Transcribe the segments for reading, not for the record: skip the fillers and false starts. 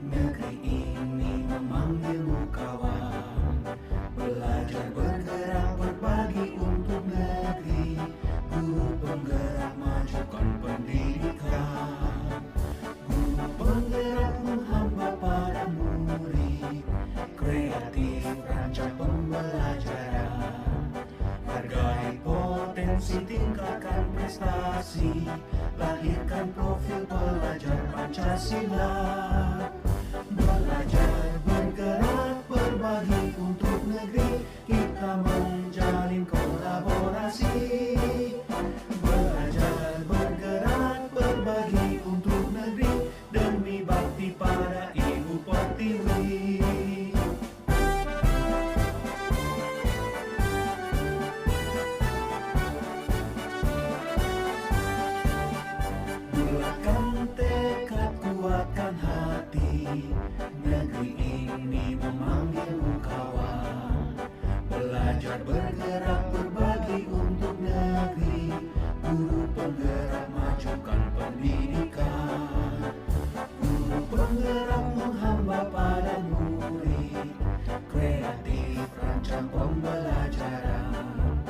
Negeri ini memanggilmu kawan, belajar bergerak berbagi untuk negeri. Guru penggerak majukan pendidikan, guru penggerak menghamba pada murid. Kreatif rancang pembelajaran, hargai potensi, tingkatkan prestasi, lahirkan profil pelajar Pancasila. Belajar bergerak berbagi untuk negeri, kita menjalin kolaborasi. Belajar bergerak berbagi untuk negeri, demi bakti pada Ibu Pertiwi. Bulatkan tekad, kuatkan hati, negeri ini memanggilmu kawan. Belajar bergerak berbagi untuk negeri, guru penggerak majukan pendidikan, guru penggerak menghamba pada murid. Kreatif rancang pembelajaran,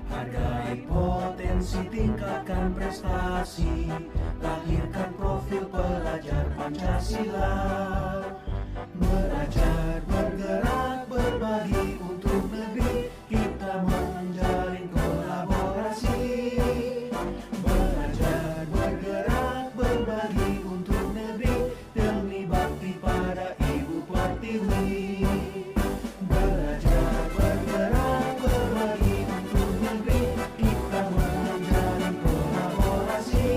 hargai potensi, tingkatkan prestasi, lahirkan profil pelajar Pancasila. Belajar bergerak berbagi untuk negeri, kita menjalin kolaborasi. Belajar bergerak berbagi untuk negeri, demi bakti pada Ibu Pertiwi. Belajar bergerak berbagi untuk negeri, kita menjalin kolaborasi.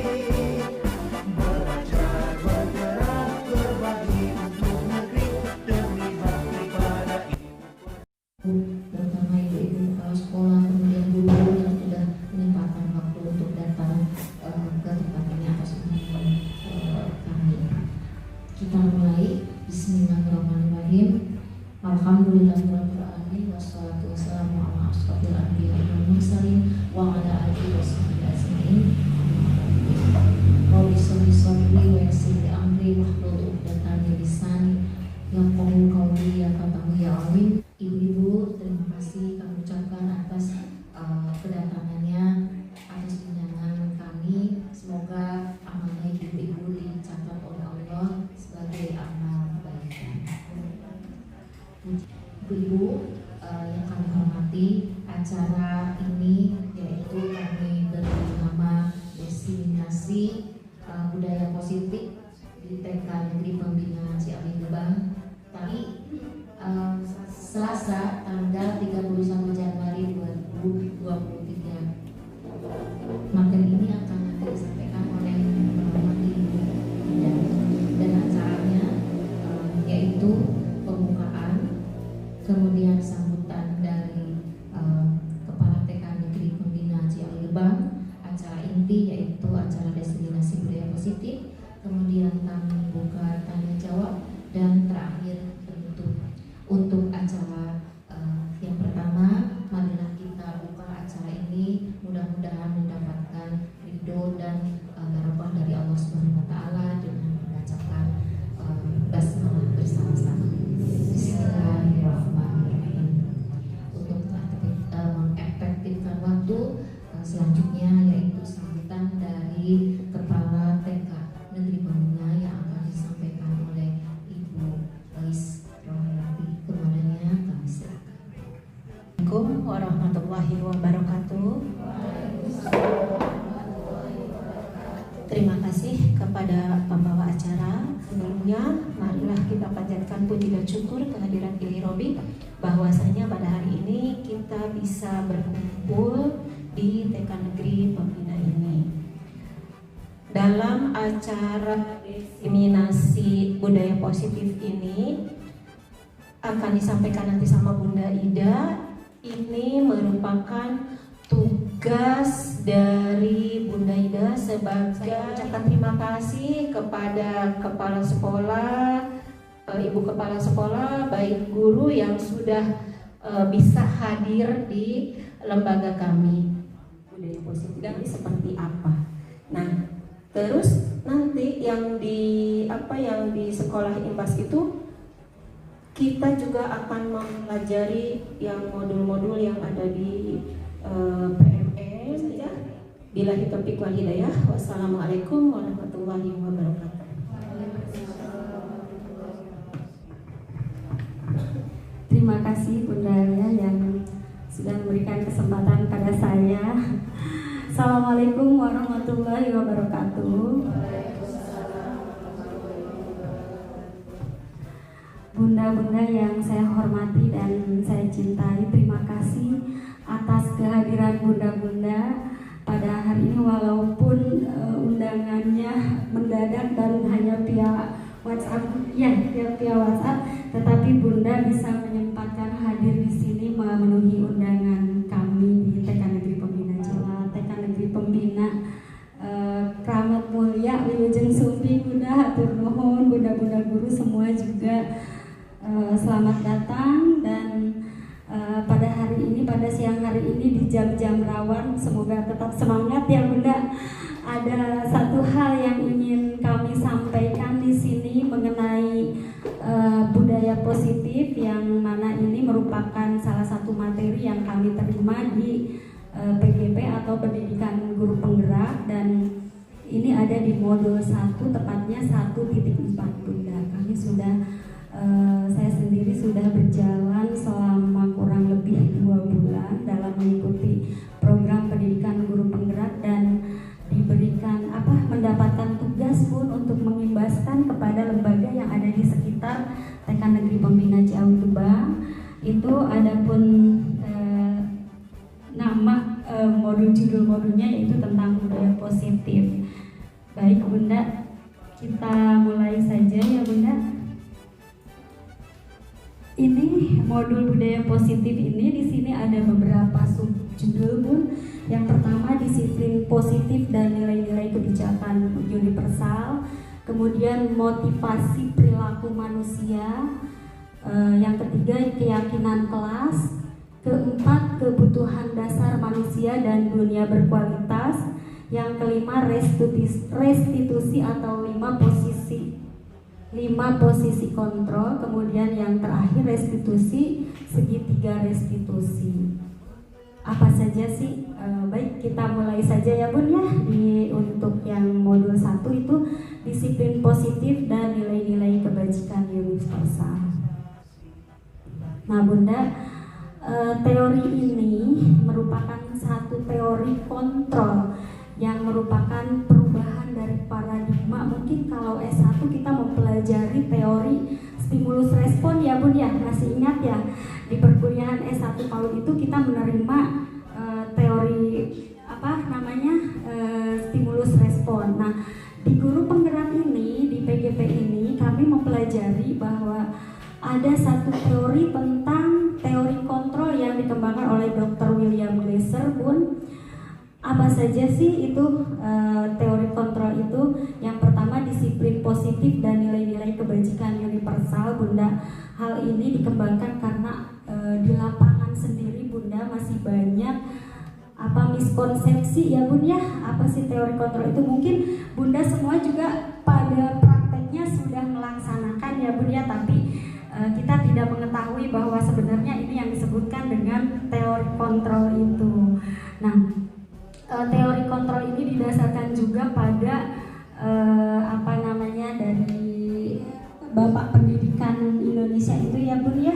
Belajar bergerak berbagi untuk negeri, demi bakti pada Ibu Pertiwi. Terutama ibu-ibu kepala sekolah, kemudian guru yang sudah menyempatkan waktu untuk datang ke tempat ini atas undangan kami. Kita mulai. Bismillahirrahmanirrahim. Alhamdulillahirrahmanirrahim. Wassalatu wassalamu ala ashrofil anbiya'i wal mursalin wa ala alihi wa sahbihi ajma'in. Rabbi sholli sholli wa yassir li amri wahlul 'uqdatam min lisani yafqahu qawli ya fatahu ya alim. Ibu-ibu, terima kasih kami ucapkan atas kedatangannya, atas undangan kami. Semoga amanah ibu-ibu dicatat oleh Allah sebagai amal kebaikan. Ibu-ibu yang kami hormati, acara ini yaitu kami beri nama Destinasi Budaya Positif di TK Negeri Pembinaan Ciawi Gebang. Tadi Selasa tanggal 31 Januari 2023. Materi ini akan nanti disampaikan oleh Ibu dan acaranya yaitu pembukaan, kemudian sambutan dari Kepala TK Negeri Pembinaan Ciawi Gebang, acara inti yaitu acara Destinasi Budaya Positif, kemudian kami buka tanya jawab, dan terakhir penutup. Untuk acara yang pertama, marilah kita buka acara ini, mudah-mudahan mendapatkan ridho dan barokah dari Allah Subhanahu wa taala dengan membacakan basmalah bersama-sama. Bismillahirrahmanirrahim. Untuk mengefektifkan waktu, selanjutnya yaitu sambutan dari Kepala TK Negeri Pembinaan yang akan disampaikan oleh Ibu Ais Rohayati. Kepadanya kami silakan. Assalamualaikum warahmatullahi wabarakatuh. Terima kasih kepada pembawa acara. Sebelumnya, marilah kita panjatkan puji dan syukur kehadiran Ilahi Robi bahwasanya pada hari ini kita bisa berkumpul di TK Negeri Pembinaan ini. Dalam acara Destinasi Budaya Positif ini akan disampaikan nanti sama Bunda Ida. Ini merupakan tugas dari Bunda Ida sebagai ucapan terima kasih kepada kepala sekolah, ibu kepala sekolah, baik guru yang sudah bisa hadir di lembaga kami. Budaya positif ini seperti apa? Nah, terus nanti yang di sekolah Imbas itu kita juga akan mempelajari yang modul-modul yang ada di PME saja. Billahi taufiq wal hidayah. Wassalamualaikum warahmatullahi wabarakatuh. Terima kasih Bunda Alia yang sudah memberikan kesempatan pada saya. Assalamualaikum warahmatullahi wabarakatuh. Bunda-bunda yang saya hormati dan saya cintai, terima kasih atas kehadiran bunda-bunda pada hari ini, walaupun undangannya mendadak dan hanya via WhatsApp, via WhatsApp, tetapi bunda bisa menyempatkan hadir di sini memenuhi undangan kami di TK Negeri Pembina Jawa, TK Negeri Pembina Kramat Mulia, Wilujeng Sumpi, Bunda hatur nuhun, bunda-bunda guru semua juga. Selamat datang dan pada hari ini, pada siang hari ini di jam-jam rawan, semoga tetap semangat ya Bunda. Ada satu hal yang ingin kami sampaikan di sini mengenai budaya positif, yang mana ini merupakan salah satu materi yang kami terima di PGP atau Pendidikan Guru Penggerak, dan ini ada di modul 1, tepatnya 1.4 Bunda. Kami sudah saya sendiri sudah berjalan selama kurang lebih 2 bulan dalam mengikuti program pendidikan guru penggerak dan diberikan mendapatkan tugas pun untuk mengimbaskan kepada lembaga yang ada di sekitar TK Negeri Pembina Ciawi Tuban. Itu adapun nama judul modulnya yaitu tentang budaya positif. Baik Bunda, kita mulai saja ya Bunda. Ini modul budaya positif ini, di sini ada beberapa subjudul Bun. Yang pertama disiplin positif dan nilai-nilai kebijakan universal. Kemudian motivasi perilaku manusia. Yang ketiga keyakinan kelas. Keempat kebutuhan dasar manusia dan dunia berkualitas. Yang kelima restitusi atau 5 posisi kontrol. Kemudian yang terakhir restitusi, segitiga restitusi. Apa saja sih? Baik, kita mulai saja ya Bun ya. Untuk yang modul 1 itu disiplin positif dan nilai-nilai kebajikan universal. Nah Bunda, teori ini merupakan satu teori kontrol yang merupakan perubahan dari paradigma. Mungkin kalau S1 kita mempelajari teori stimulus respon ya Bun ya, masih ingat ya di perkuliahan S1 kalau itu kita menerima teori stimulus respon. Nah di guru penggerak ini, di PGP ini kami mempelajari bahwa ada satu teori tentang teori kontrol yang dikembangkan oleh Dr. William Glasser Bun. Apa saja sih itu teori kontrol itu? Yang pertama disiplin positif dan nilai-nilai kebajikan universal Bunda. Hal ini dikembangkan karena di lapangan sendiri Bunda masih banyak miskonsepsi ya Bun ya. Apa sih teori kontrol itu? Mungkin Bunda semua juga pada prakteknya sudah melaksanakan ya Bun ya, tapi kita tidak mengetahui bahwa sebenarnya ini yang disebutkan dengan teori kontrol itu. Nah, teori kontrol ini didasarkan juga pada dari Bapak Pendidikan Indonesia itu ya Bun ya,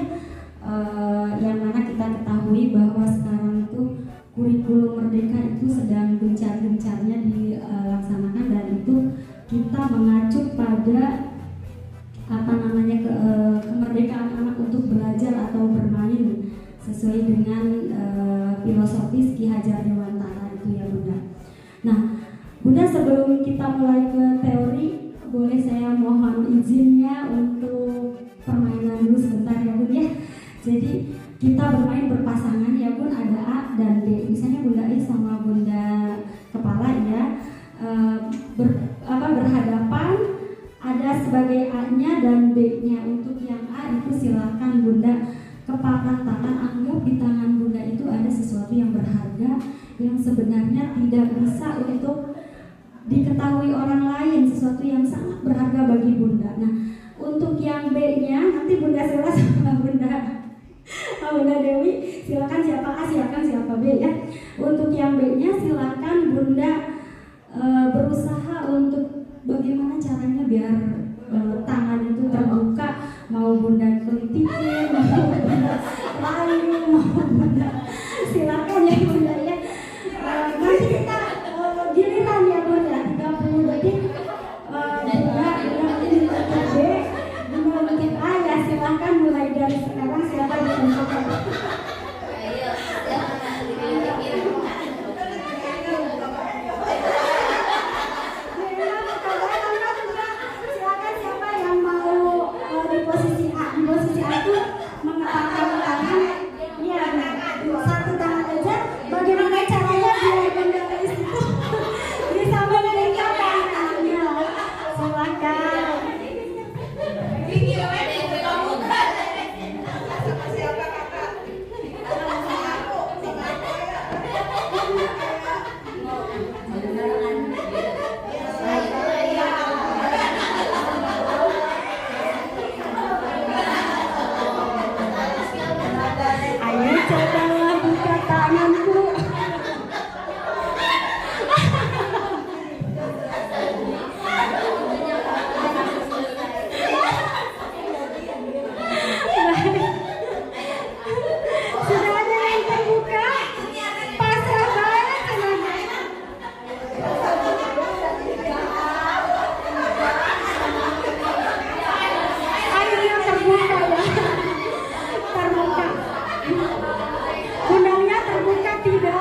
yang mana kita ketahui bahwa sekarang itu kurikulum merdeka itu sedang gencar-gencarnya dilaksanakan, dan itu kita mengacu pada kemerdekaan anak untuk belajar atau bermain sesuai dengan filosofis Ki Hajar Dewantara itu ya Bunda. Nah Bunda, sebelum kita mulai ke teori, boleh saya mohon izinnya untuk permainan dulu sebentar ya Bun ya. Jadi kita bermain berpasangan ya Bun, ada A dan B. Misalnya Bunda I sama Bunda Kepala ya, berhadapan, ada sebagai A-nya dan B-nya. Untuk yang A itu silakan Bunda kepalkan tangan, anggap di tangan Bunda itu ada sesuatu yang berharga yang sebenarnya tidak bisa untuk diketahui orang lain, sesuatu yang sangat berharga bagi Bunda. Nah, untuk yang B-nya nanti Bunda Sela sama Bunda Dewi, silakan siapa A, silakan siapa B ya. Untuk yang B-nya silakan Bunda berusaha untuk bagaimana caranya biar tangan itu terbuka, mau Bunda kelitikin, mau Bunda layu, mau Bunda silakan ya Bunda ya. Nanti kita giliran ya Bunda, 30 detik. Bunda untuk B, Bunda untuk A ya, silakan mulai dari sekarang, silakan ditentukan. Silakan siapa yang mau di posisi A. Di posisi A itu mengepakkan tangan, ya satu tangan aja. Bagaimana caranya biar Bunda itu bisa mengikat tangannya? Silakan. Ayo cobalah buka tanganku. Sudah ada yang terbuka? Pasrah banget senangnya. Akhirnya terbuka ya. Terbuka. Bundanya terbuka tidak?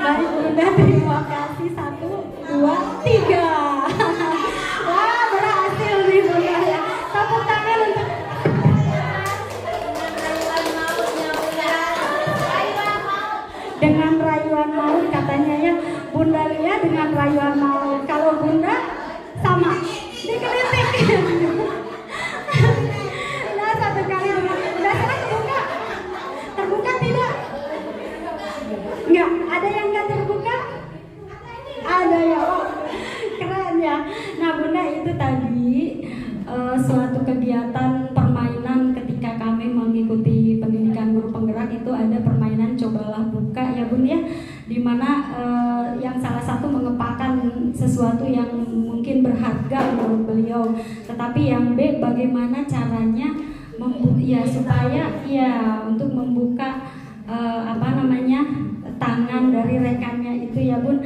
Baik Bunda, terima kasih. 1, 2, 3. Wah, berhasil nih Bunda ya. Tepuk tangan untuk dengan rayuan maut katanya ya. Bunda Lia dengan rayuan maut. Kalau Bunda sama dikelitik. Nah, satu kali dengan Bunda Sela terbuka. Terbuka tidak? Enggak, ada yang enggak terbuka? Ada ya, oh, keren ya. Nah Bunda, itu tadi suatu kegiatan permainan ketika kami mengikuti pendidikan guru penggerak. Itu ada permainan cobalah buka ya Bun ya, dimana yang salah satu mengepakkan sesuatu yang mungkin berharga menurut beliau, tetapi yang B bagaimana caranya ya supaya ya untuk membuka tangan dari rekannya itu ya Bun.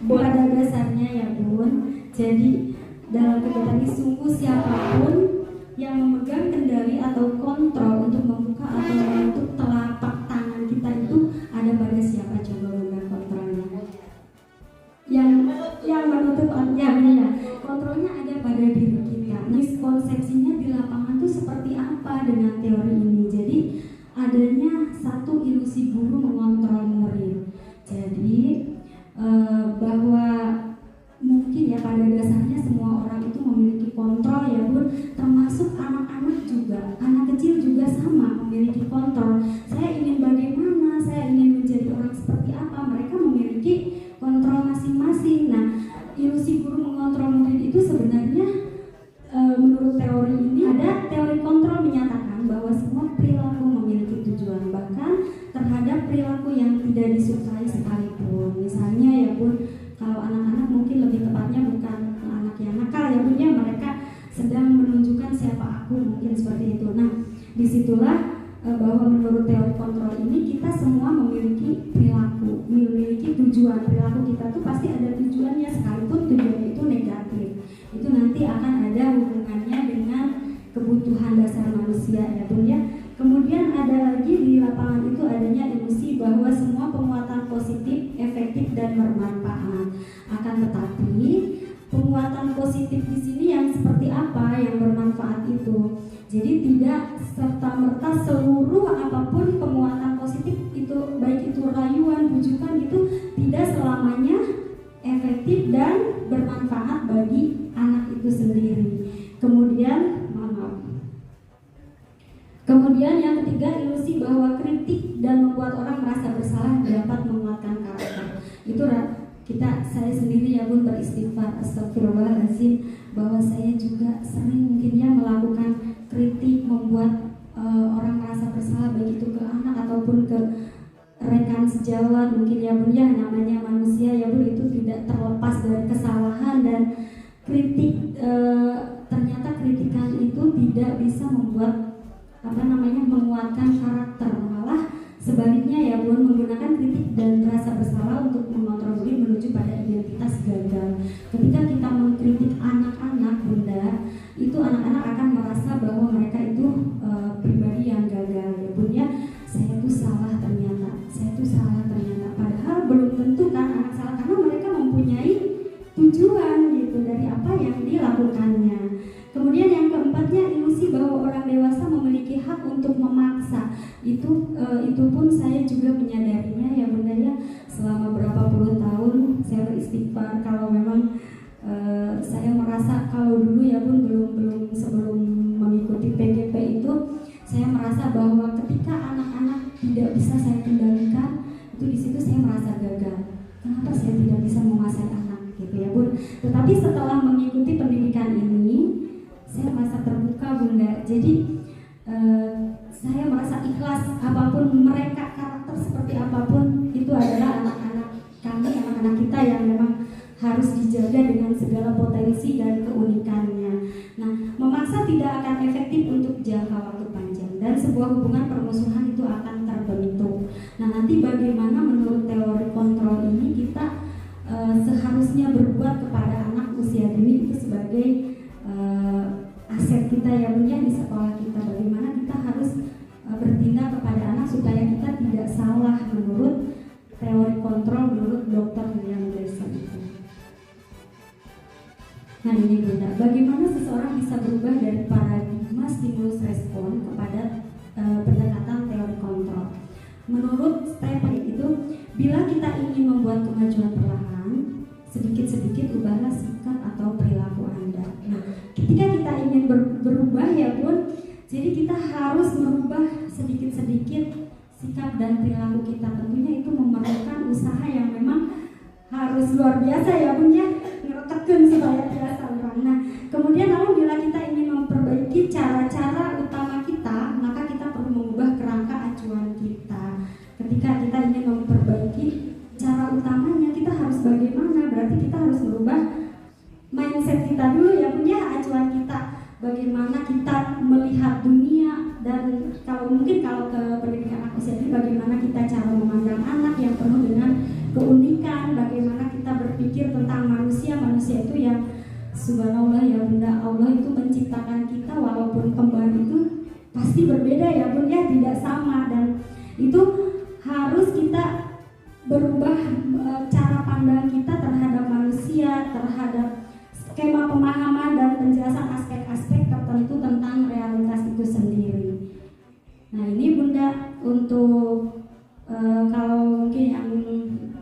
Pada dasarnya ya Bun, jadi dalam kegiatan ini sungguh siapapun yang memegang kendali atau kontrol untuk membuka atau menutup telapak tangan kita itu ada pada siapa, coba Bunda kontrolnya? Yang menutup ya benar. Kontrolnya ada pada diri kita. Miskonsepsinya di lapangan tuh seperti apa dengan teori ini? Jadi adanya satu ilusi guru mengontrol murid. Jadi bahwa mungkin ya pada dasarnya semua orang itu memiliki kontrol ya Bun, termasuk anak-anak juga, anak kecil juga sama memiliki kontrol. Saya ingin bagaimana, saya ingin menjadi orang seperti apa, mereka memiliki kontrol masing-masing. Nah, ilusi guru mengontrol murid itu sebenarnya menurut teori ini, ada teori kontrol menyatakan bahwa semua perilaku memiliki tujuan, bahkan terhadap perilaku yang tidak disukai sekalipun. Misalnya ya Bun, kalau anak-anak mungkin lebih tepatnya bukan anak yang nakal ya Bun ya, mereka sedang menunjukkan siapa aku, mungkin seperti itu. Nah, disitulah bahwa menurut teori kontrol ini kita semua memiliki perilaku, memiliki tujuan. Perilaku kita tuh pasti ada tujuannya, sekalipun tujuannya itu negatif. Itu nanti akan ada hubungannya dengan kebutuhan dasar manusia ya Bun ya. Kemudian ada lagi di lapangan itu adanya ilusi bahwa semua penguatan positif, efektif dan bermanfaat. Akan tetapi penguatan positif di sini yang seperti apa yang bermanfaat itu? Jadi tidak serta-merta seluruh apapun penguatan positif itu, baik itu rayuan, bujukan, itu tidak selamanya efektif dan bermanfaat bagi anak itu sendiri. Kemudian yang ketiga, ilusi bahwa rasa bersalah dapat menguatkan karakter. Itu saya sendiri ya Bun beristighfar, astagfirullahaladzim, bahwa saya juga sering mungkin ya melakukan kritik, membuat orang merasa bersalah, baik itu ke anak ataupun ke rekan sejawat. Mungkin ya Bun ya, namanya manusia ya Bun, itu tidak terlepas dari kesalahan, dan kritik ternyata kritikan itu tidak bisa membuat menguatkan karakter, malah sebaliknya ya Bun, menggunakan kritik dan rasa bersalah untuk mengontrol diri menuju pada identitas gagal. Ketika kita mengkritik anak-anak Bunda, itu anak-anak akan merasa bahwa mereka itu pribadi yang gagal ya Bun ya. Saya itu salah ternyata, padahal belum tentu kan anak salah, karena mereka mempunyai tujuan gitu dari apa yang dilakukannya. Kemudian yang keempatnya, ilusi bahwa orang dewasa memiliki hak untuk memaksa. Itu pun saya juga menyadarinya ya Bunda ya, selama berapa puluh tahun saya beristighfar kalau memang saya merasa kalau dulu ya Bun, belum sebelum mengikuti PGP itu, saya merasa bahwa ketika anak-anak tidak bisa saya kendalikan, itu di situ saya merasa gagal. Kenapa saya tidak bisa menguasai anak gitu ya Bun. Tetapi setelah mengikuti pendidikan ini, saya merasa terbuka Bunda. Jadi saya merasa ikhlas, apapun mereka, karakter seperti apapun, itu adalah anak-anak kami, anak-anak kita yang memang harus dijaga dengan segala potensi dan keunikannya. Nah, memaksa tidak akan efektif untuk jangka waktu panjang, dan sebuah hubungan permusuhan itu akan terbentuk. Nah, nanti bagaimana menurut teori kontrol ini kita seharusnya berbuat kepada anak usia dini itu sebagai aset kita ya Bun ya di sekolah kita. Bagaimana kita harus bertindak kepada anak supaya kita tidak salah menurut teori kontrol menurut Dr. William Glasser itu. Nah ini Bunda, bagaimana seseorang bisa berubah dari paradigma stimulus respon kepada pendekatan teori kontrol. Menurut Stephen itu, bila kita ingin membuat kemajuan perlahan, sedikit-sedikit ubahlah sikap atau perilaku Anda. Nah, ketika kita ingin berubah ya Bun, jadi kita harus merubah sedikit-sedikit sikap dan perilaku kita. Tentunya itu memerlukan usaha yang memang harus luar biasa ya Bun ya, ngereketin supaya biasa orang. Nah, kemudian lalu bila kita ingin memperbaiki cara-cara utama kita, maka kita perlu mengubah kerangka acuan kita. Ketika kita ingin memperbaiki cara utamanya, kita harus bagaimana? Berarti kita harus merubah mindset kita dulu ya Bun ya, acuan kita. Bagaimana kita melihat dunia, dan kalau ke pendidikan anak usia ini, bagaimana kita cara memandang anak yang penuh dengan keunikan, bagaimana kita berpikir tentang manusia itu yang subhanallah ya Bunda, Allah itu menciptakan kita walaupun kembar itu pasti berbeda ya Bun ya, tidak sama, dan itu harus kita berubah cara pandang kita terhadap manusia, terhadap skema pemahaman dan penjelasan aspek-aspek tertentu tentang realitas itu sendiri. Nah ini Bunda, untuk kalau mungkin yang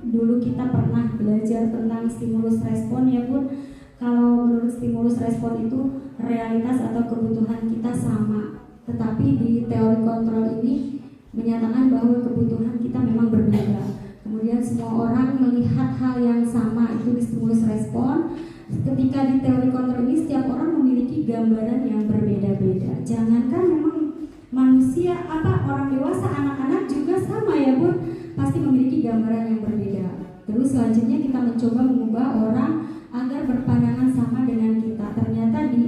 dulu kita pernah belajar tentang stimulus respon ya Bun, kalau menurut stimulus respon itu realitas atau kebutuhan kita sama, tetapi di teori kontrol ini menyatakan bahwa kebutuhan kita memang berbeda. Kemudian semua orang melihat hal yang sama, itu di stimulus respon. Ketika di teori kontrol ini setiap orang memiliki gambaran yang berbeda-beda. Jangankan memang manusia, orang dewasa, anak-anak juga sama ya Bun, pasti memiliki gambaran yang berbeda. Terus selanjutnya kita mencoba mengubah orang agar berpandangan sama dengan kita. Ternyata di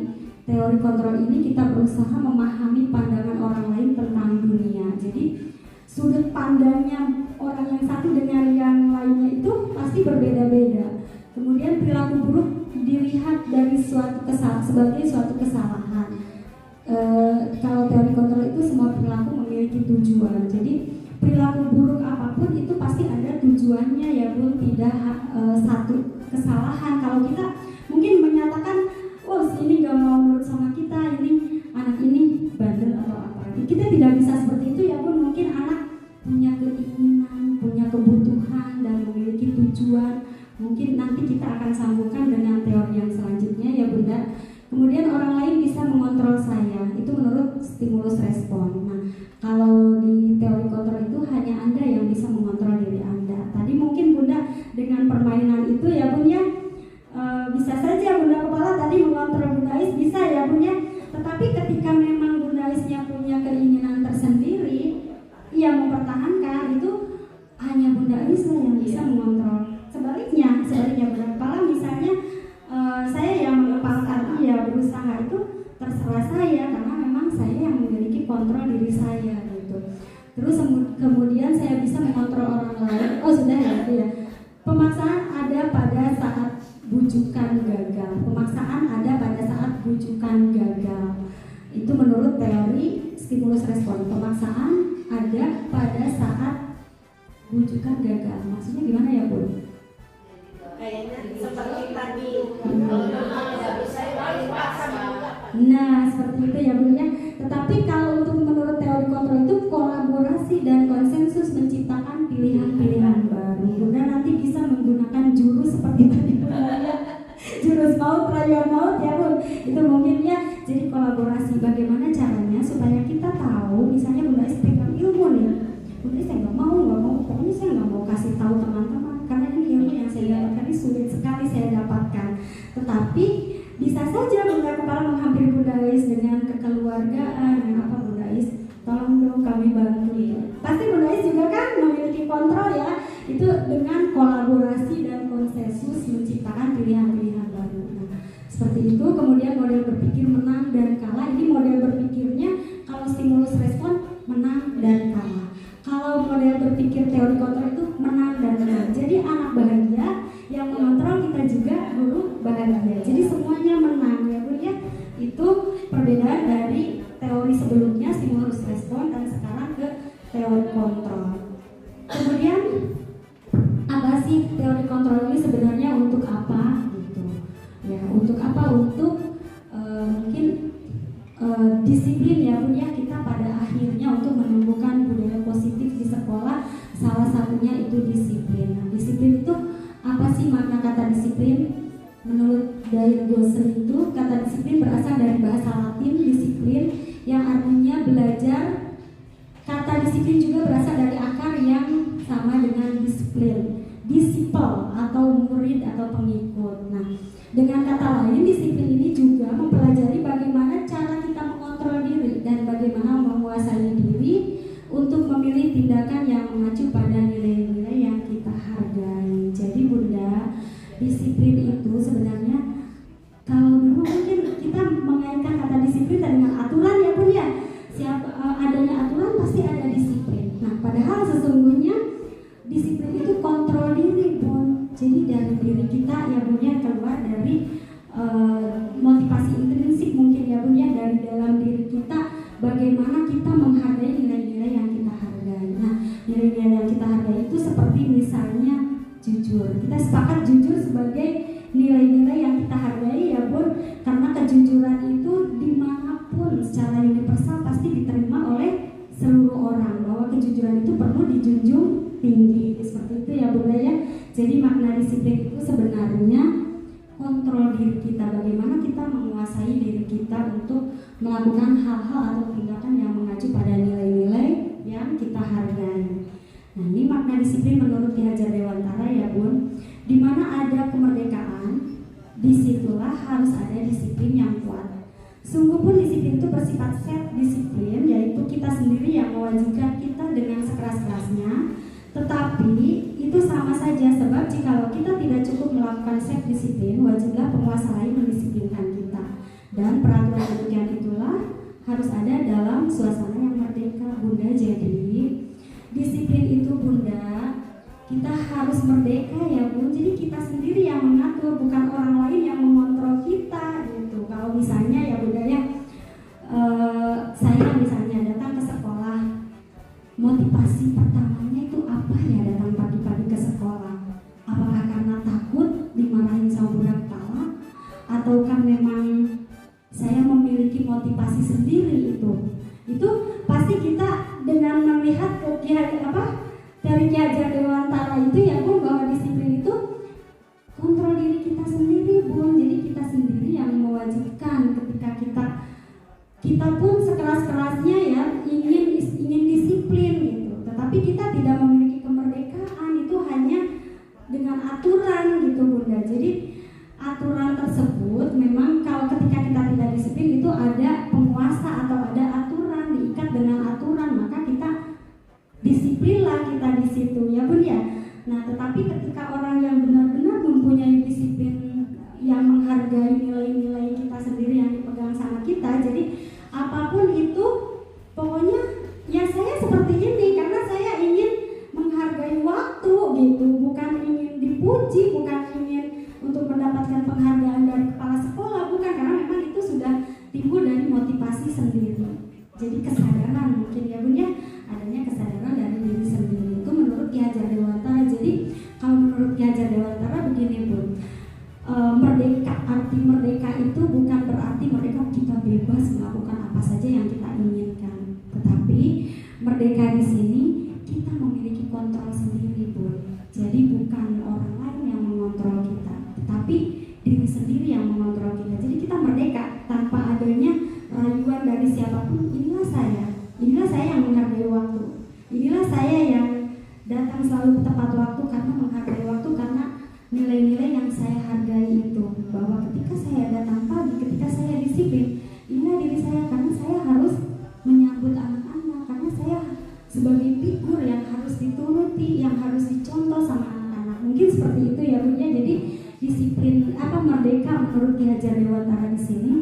teori kontrol ini kita berusaha memahami pandangan orang lain tentang dunia. Jadi sudut pandangnya orang yang satu dengan yang lainnya itu pasti berbeda-beda. Kemudian perilaku buruk dilihat dari sebagai suatu kesalahan. Kalau teori kontrol itu semua perilaku memiliki tujuan. Jadi perilaku buruk apapun itu pasti ada tujuannya ya Bun, tidak satu kesalahan. Kalau kita mungkin menyatakan, oh ini gak mau nurut sama kita, ini anak ini bandel atau apa, kita tidak bisa seperti itu ya Bun. Mungkin anak punya keinginan, punya kebutuhan, dan memiliki tujuan. Mungkin nanti kita akan sambungkan dengan teori yang selanjutnya ya Bunda. Kemudian orang lain bisa mengontrol saya, itu menurut stimulus respon. Nah, Kalau di teori kontrol itu hanya Anda yang bisa mengontrol diri Anda. Tadi mungkin Bunda dengan permainan itu ya Bun ya, bisa saja Bunda Kepala tadi mengontrol Bunda Ais, bisa ya Bun ya. Tetapi ketika memang Bunda Aisnya punya keinginan tersendiri, ia mempertahankan, itu hanya Bunda Ais lah yang bisa mengontrol. Sebaliknya Bunda Kepala misalnya saya yang mengepalkan ia berusaha, itu terserah saya karena memang saya yang memiliki kontrol diri saya gitu. Terus kemudian saya bisa mengontrol orang lain. Oh sudah ya itu ya. Pemaksaan ada pada saat bujukan gagal. Pemaksaan ada pada saat bujukan gagal. Itu menurut teori stimulus respon. Pemaksaan ada pada saat bujukan gagal. Maksudnya gimana ya Bu? Kayaknya seperti tadi. Nah seperti itu ya Bu ya. Tetapi kalau untuk menurut teori kontrol itu kolaborasi dan konsensus menciptakan pilihan-pilihan baru. Bunda nanti bisa menggunakan jurus seperti tadi Bunda ya. Jurus maut, rayon maut ya Bun. Itu mungkin ya. Jadi kolaborasi, bagaimana caranya supaya kita tahu, misalnya Bunda Is pegang ilmu nih. Bunda Is saya nggak mau, pokoknya saya nggak mau kasih tahu teman-teman karena ini ilmu yang saya dapatkan ini sulit sekali saya dapatkan. Tetapi bisa saja Bunda Kepala menghampiri Bunda Is dengan kekeluargaan, dengan apa Bunda Is, tolong dong kami bantu ya. Pasti Bunda Is juga kan memiliki kontrol ya. Itu dengan kolaborasi dan konsensus menciptakan pilihan-pilihan baru. Nah, seperti itu. Kemudian model berpikir menang dan kalah. Ini model berpikirnya kalau stimulus respon menang dan kalah. Kalau model berpikir teori kontrol itu menang dan kalah. Jadi anak bahagia, yang mengontrol kita juga guru bahagia. Jadi semuanya menang ya Bu ya. Itu perbedaan dari teori sebelumnya stimulus respon dan sekarang ke teori kontrol. Kemudian apa sih teori kontrol ini sebenarnya untuk apa gitu? Ya, untuk apa? Untuk mungkin disiplin ya Bu ya, kita pada akhirnya untuk menumbuhkan budaya positif di sekolah, salah satunya itu disiplin. Nah, disiplin itu apa sih makna kata disiplin? Menurut Dair Gosel itu kata disiplin berasal dari bahasa Latin disiplin yang artinya belajar. Kata disiplin juga berasal dari akar yang sama dengan disiplin, disciple atau murid atau pengikut. Nah, dengan kata lain disiplin ini juga mempelajari bagaimana cara kita mengontrol diri dan bagaimana menguasai diri untuk memilih tindakan yang mengacu pada nilai-nilai yang kita hargai. Jadi Bunda, disiplin itu sebenarnya kalau dulu mungkin kita mengaitkan kata disiplin dengan aturan ya Bun ya. Adanya aturan pasti ada disiplin. Nah, padahal sesungguhnya disiplin itu kontrol diri Bun. Jadi dari diri kita ya Bun ya, keluar dari motivasi intrinsik mungkin ya Bun ya, dari dalam diri kita bagaimana kita menghargai nilai-nilai yang kita hargai. Nah, nilai-nilai yang kita hargai itu seperti misalnya jujur. Kita sepakat jujur sebagai nilai-nilai yang kita hargai ya Bun, karena kejujuran itu dimanapun secara universal pasti diterima oleh seluruh orang, bahwa kejujuran itu perlu dijunjung tinggi. Seperti itu ya Bunda ya. Jadi makna disiplin itu sebenarnya kontrol diri kita, bagaimana kita menguasai diri kita untuk melakukan hal-hal atau tindakan yang mengacu pada nilai-nilai yang kita hargai. Nah, ini makna disiplin menurut Ki Hajar Dewantara ya Bun. Di mana ada kemerdekaan, disitulah harus ada disiplin yang kuat. Sungguh pun disiplin itu bersifat self disiplin, yaitu kita sendiri yang mewajibkan kita dengan sekeras-kerasnya. Tetapi itu sama saja, sebab jikalau kita tidak cukup melakukan self disiplin, wajiblah penguasa lain mendisiplinkan kita. Dan peraturan demikian itulah harus ada dalam suasana yang merdeka Bunda. Jadi disiplin itu Bunda, kita harus merdeka ya Bun. Jadi kita sendiri yang mengatur, bukan orang lain yang mengontrol kita gitu. Kalau misalnya ya Bunda ya, saya misalnya datang ke sekolah, motivasi pertamanya itu apa ya datang pagi-pagi ke sekolah? Apakah karena takut dimarahin sama Bunda Kepala, ataukah memang saya memiliki motivasi sendiri itu? Itu pasti kita dengan melihat teori Ki Hajar Dewantara itu ya Bun, bahwa disiplin itu kontrol diri kita sendiri Bun. Jadi kita sendiri yang mewajibkan ketika kita pun sekeras-kerasnya ya ingin Tetapi kita tidak memiliki kemerdekaan itu hanya dengan aturan gitu Bunda. Jadi aturan tersebut memang kalau ketika kita tidak disiplin itu ada penguasa atau ada aturan, diikat dengan aturan, maka kita disiplinlah kita di situ ya Bun ya. Nah, tetapi ketika orang yang benar-benar mempunyai disiplin yang menghargai nilai-nilai kita sendiri yang dipegang sama kita, jadi apapun itu pokoknya ya saya seperti ini karena saya ingin menghargai waktu gitu, bukan ingin dipuji, bukan ingin untuk mendapatkan penghargaan dari kepala sekolah, bukan, karena memang itu sudah timbul dari motivasi sendiri. Jadi kesadaran mungkin ya Bun ya, adanya kesadaran dari diri sendiri itu menurut Ki Hajar Dewantara. Jadi kalau menurut Ki Hajar Dewantara begini Bun, merdeka, arti merdeka itu bukan berarti merdeka kita bebas melakukan apa saja yang kita inginkan, tetapi merdeka di sini kita memiliki kontrol sendiri Bun. Jadi bukan orang lain yang mengontrol kita, tetapi diri sendiri yang mengontrol kita. Jadi kita merdeka tanpa adanya rayuan dari siapapun. Inilah saya yang menghargai waktu. Inilah saya yang datang selalu tepat waktu karena menghargai waktu, karena nilai-nilai yang saya hargai itu, bahwa ketika saya datang pagi, ketika saya disiplin, inilah diri saya karena saya harus menyambut anak-anak, karena saya sebagai figur yang harus dituruti, yang harus dicontoh sama anak-anak. Mungkin seperti itu ya Bun ya. Jadi disiplin merdeka menurut Ki Hajar Dewantara di sini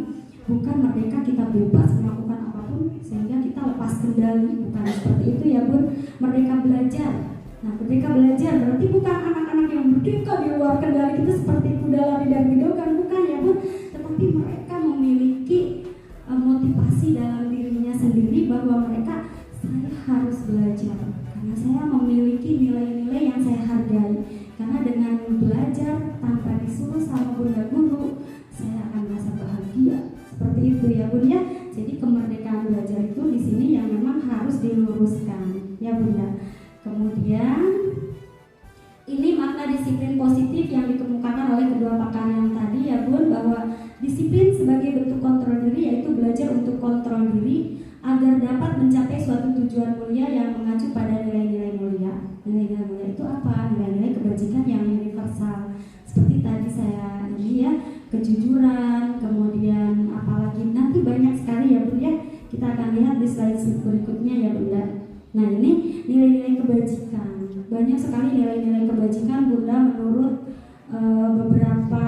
bukan merdeka kita bebas melakukan apapun sehingga kita lepas kendali, bukan seperti itu ya Bun. Merdeka belajar. Nah, merdeka belajar berarti bukan anak-anak yang merdeka di luar kendali kita seperti kuda lari dan gedongan, bukan ya Bun, tetapi mereka memiliki motivasi dalam dirinya sendiri bahwa mereka, saya harus belajar karena saya memiliki nilai-nilai yang saya hargai, karena dengan belajar tanpa disuruh sama bunda guru saya akan merasa bahagia. Seperti itu ya Bun ya. Jadi kemerdekaan belajar itu di sini yang memang harus diluruskan ya Bunda. Kemudian ini makna disiplin positif yang dikemukakan oleh kedua pakar yang tadi ya Bun, bahwa disiplin sebagai bentuk kontrol diri yaitu belajar untuk kontrol diri agar dapat mencapai suatu tujuan mulia yang mengacu pada nilai-nilai mulia. Nilai-nilai mulia itu apa? Nilai-nilai kebajikan yang universal. Seperti tadi saya ini ya, kejujuran, kemudian apalagi nanti banyak sekali ya Bun ya. Kita akan lihat di slide berikutnya ya Bunda. Nah, ini nilai-nilai kebajikan. Banyak sekali nilai-nilai kebajikan Bunda menurut beberapa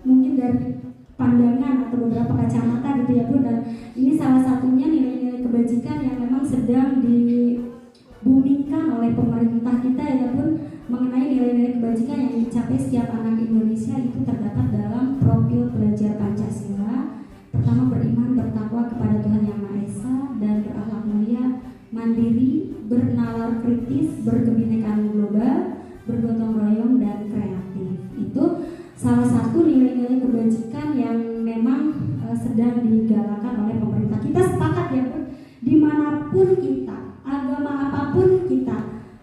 mungkin dari pandangan atau beberapa kacamata gitu ya Bun. Dan ini salah satunya nilai-nilai kebajikan yang memang sedang dibumingkan oleh pemerintah kita ya Bun, mengenai nilai-nilai kebajikan yang dicapai setiap anak Indonesia itu terdapat dalam profil pelajar Pancasila. Pertama, beriman bertakwa kepada Tuhan Yang Maha Esa dan berakhlak mulia, mandiri, bernalar kritis, berkebinekaan global, bergotong royong dan kreatif. Itu salah satu nilai-nilai kebajikan yang memang sedang digalakan oleh pemerintah. Kita sepakat ya Bun, dimanapun kita, agama apapun kita,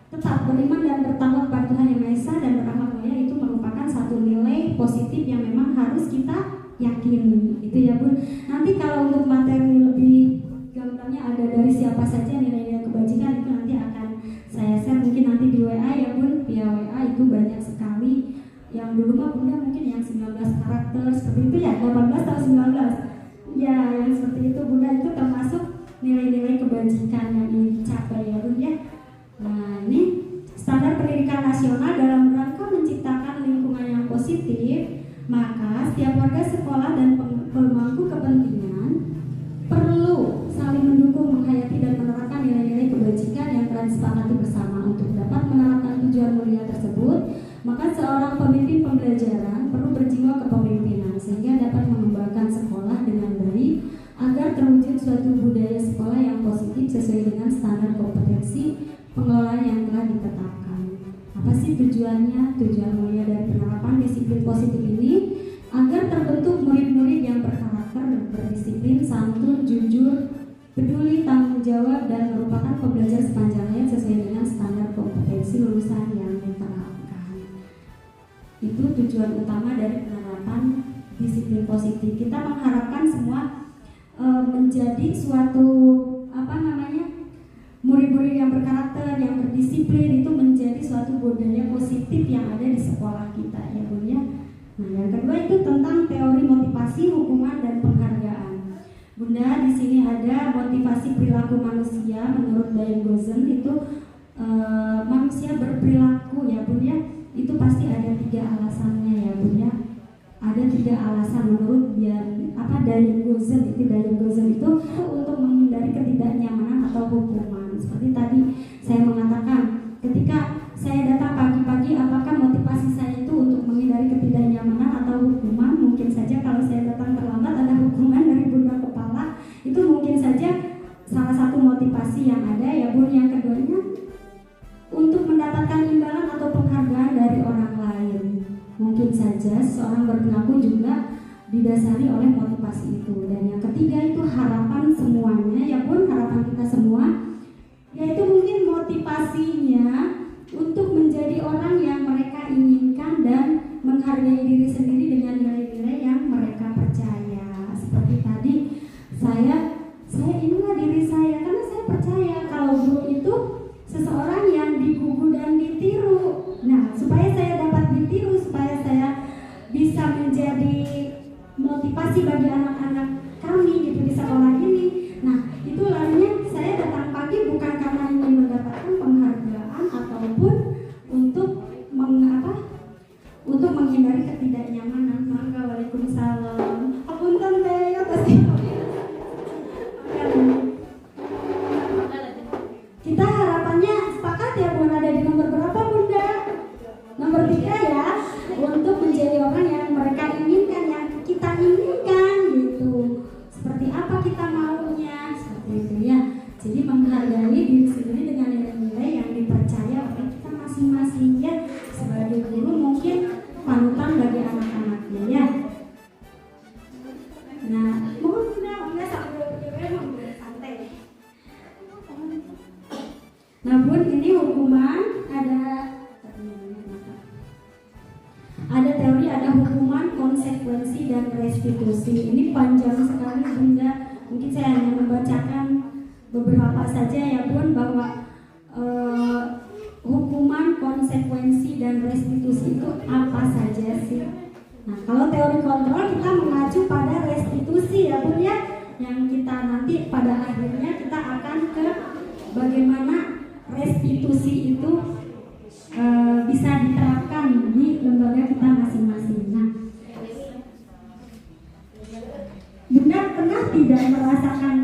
tetap beriman dan bertakwa kepada Tuhan Yang Maha Esa dan berakhlak mulia itu merupakan satu nilai positif yang memang harus kita yakini. Itu ya Bun. Nanti kalau untuk materi lebih gambarnya ada dari siapa saja nilai-nilai kebajikan itu nanti akan saya share mungkin nanti di WA ya Bun. Via WA itu banyak sekali. Yang dulu mah Bunda mungkin yang 19 karakter seperti itu ya, 18 atau 19. Ya, yang seperti itu Bunda, itu termasuk nilai-nilai kebajikan yang dicapai ya Bun ya. Nah, ini standar pendidikan nasional dalam rangka menciptakan lingkungan yang positif. Maka setiap warga sekolah dan pemangku kepentingan perlu saling mendukung, menghayati dan menerapkan nilai-nilai kebajikan yang telah disepakati bersama. Untuk dapat menerapkan tujuan mulia tersebut, maka seorang pemimpin pembelajaran perlu berjiwa kepemimpinan sehingga dapat mengembangkan sekolah dengan baik agar terwujud suatu budaya sekolah yang positif sesuai dengan standar kompetensi pengelolaan yang telah ditetapkan. Apa sih tujuannya? Tujuan mulia dari penerapan disiplin positif ini agar terbentuk murid-murid yang berkarakter, berdisiplin, santun, jujur, peduli, tanggung jawab, dan merupakan pembelajar sepanjang hayat sesuai dengan standar kompetensi lulusan yang diterapkan. Itu tujuan utama dari penerapan disiplin positif. Kita mengharapkan semua menjadi suatu murid-murid yang berkarakter, yang berdisiplin itu menjadi suatu budaya positif yang ada di sekolah kita ya Bun ya. Nah yang kedua itu tentang teori motivasi, hukuman dan penghargaan. Bunda di sini ada motivasi perilaku manusia menurut Diane Gozen itu manusia berperilaku ya Bun ya. Itu pasti ada 3 alasannya ya Bun ya. Ada 3 alasan menurut Diane Gozen itu untuk menghindari ketidaknyamanan atau hukuman. Seperti tadi saya mengatakan, ketika saya datang pagi-pagi, apakah motivasi saya itu untuk menghindari ketidaknyamanan atau hukuman? Mungkin saja kalau saya datang terlambat ada hukuman dari Bunda Kepala. Itu mungkin saja salah satu motivasi yang ada ya Bun. Yang keduanya untuk mendapatkan imbalan atau penghargaan dari orang lain. Mungkin saja seorang berperilaku juga didasari oleh motivasi itu. Dan yang ketiga itu harapan semuanya ya Bun, harapan kita semua, yaitu mungkin motivasinya untuk menjadi orang yang mereka inginkan dan menghargai diri sendiri dengan nilai-nilai yang mereka percaya. Seperti tadi saya inilah diri saya karena saya percaya kalau guru itu seseorang yang digugu dan ditiru. Nah, supaya saya dapat ditiru, supaya saya bisa menjadi motivasi bagi anak-anak kami gitu di sekolah ini. Nah, itu larinya saya datang pagi bukan karena ingin mendapatkan penghargaan ataupun untuk menghindari ketidaknyamanan. Mangga, waalaikumsalam. Apunten teh atas kita harapannya sepakat ya Bun, ada di nomor berapa Bunda? Nomor 3 ya, untuk menjadi orang yang mereka inginkan, yang kita inginkan gitu. Seperti apa kita maunya, seperti itu ya. Jadi menghargai diri sendiri dengan nilai-nilai yang dipercaya oleh kita masing-masing ya. Sebagai guru mungkin panutan bagi anak-anaknya ya. Nah, mohon Bunda sambil berjalan santai. Nah Bun, ini hukuman ada teori, ada hukuman, konsekuensi dan restitusi. Ini panjang sekali Bunda. Mungkin saya hanya membacakan beberapa saja ya Bun, bahwa hukuman, konsekuensi dan restitusi itu apa saja sih? Nah kalau teori kontrol kita mengacu pada restitusi ya Bun ya, yang kita nanti pada akhirnya kita akan ke bagaimana restitusi itu bisa diterapkan di lembaga kita masing-masing. Nah, Bunda pernah tidak merasakan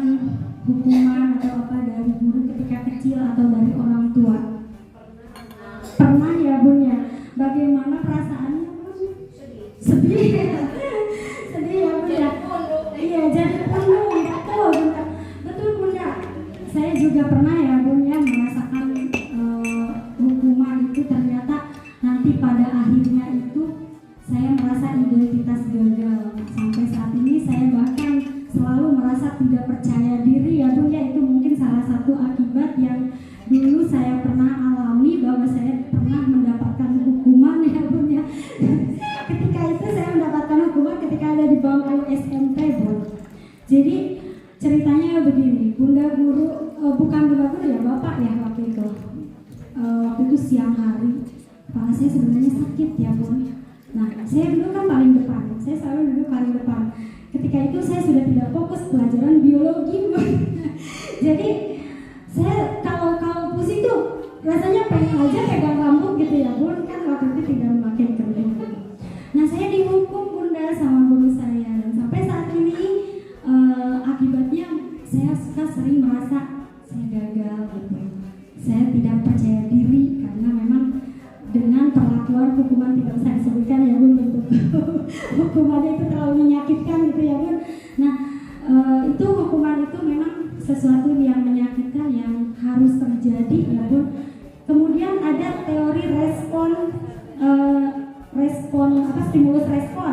hukuman atau apa dari guru ketika kecil atau dari orang tua? Pernah ya Bun ya. Bagaimana perasaannya Bun? Sedih. Sedih ya Bun ya. Iya, jadi penuh. Betul Bunda. Saya juga pernah ya Bun ya merasakan hukuman itu. Ternyata nanti pada akhirnya itu saya merasa identitas gagal. Sampai saat ini saya bahkan selalu merasa tidak percaya diri ya Bun ya. Itu mungkin salah satu akibat yang dulu saya pernah alami, bahwa saya pernah mendapatkan hukuman ya Bun ya. Ketika itu saya mendapatkan hukuman ketika ada di bangku SMP Bun. Jadi ceritanya begini, Bunda guru, bukan Bunda guru ya, Bapak ya waktu itu. Waktu itu siang hari, kepala saya sebenarnya sakit ya Bun. Nah, saya dulu kan paling depan, saya selalu duduk paling depan. Ketika itu saya sudah tidak fokus pelajaran biologi Bun. Jadi saya kalau pusing tuh rasanya pengen aja pegang rambut gitu ya Bun, kan waktu itu tidak memakai kerudung. Nah, saya dihukum Bunda sama guru saya, dan sampai saat ini akibatnya saya sering merasa saya gagal gitu. Saya tidak percaya diri karena memang dengan perlakuan hukuman tidak usah disebutkan ya Bun, bentuk hukumannya itu terlalu menyakitkan gitu ya Bun. Nah itu hukuman itu memang sesuatu yang menyakitkan yang harus terjadi ya Bun. Kemudian ada teori stimulus respon.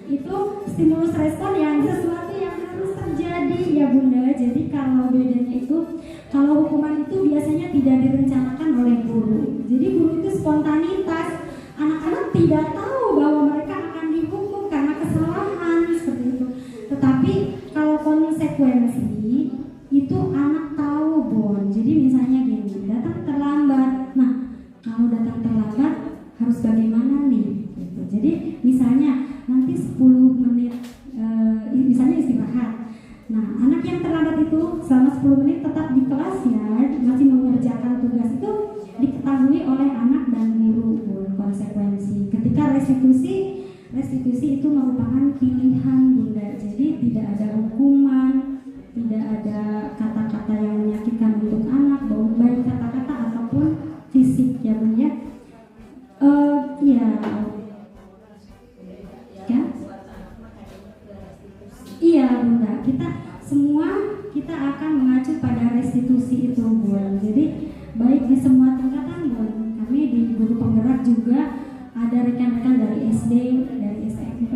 Itu stimulus respon yang sesuatu yang harus terjadi ya Bunda. Jadi kalau bedanya itu, kalau hukuman itu biasanya tidak direncanakan oleh guru. Jadi guru itu spontanitas. Anak-anak tidak tahu bahwa mereka akan dihukum karena kesalahan seperti itu. Tetapi kalau konsekuensi itu anak tahu Bun. Jadi misalnya gini, datang 10 menit tetap di kelas ya, masih mengerjakan tugas itu diketahui oleh anak dan guru. Konsekuensi ketika restitusi itu merupakan pilihan Bunda, jadi tidak ada hukuman, tidak ada kata-kata yang menyakitkan untuk anak, baik kata-kata ataupun fisik ya Bunda ya. Iya Bunda, kita akan mengacu pada restitusi itu Bun. Jadi baik di semua tingkatan Bun, kami di guru penggerak juga ada rekan-rekan dari SD, dari SMP,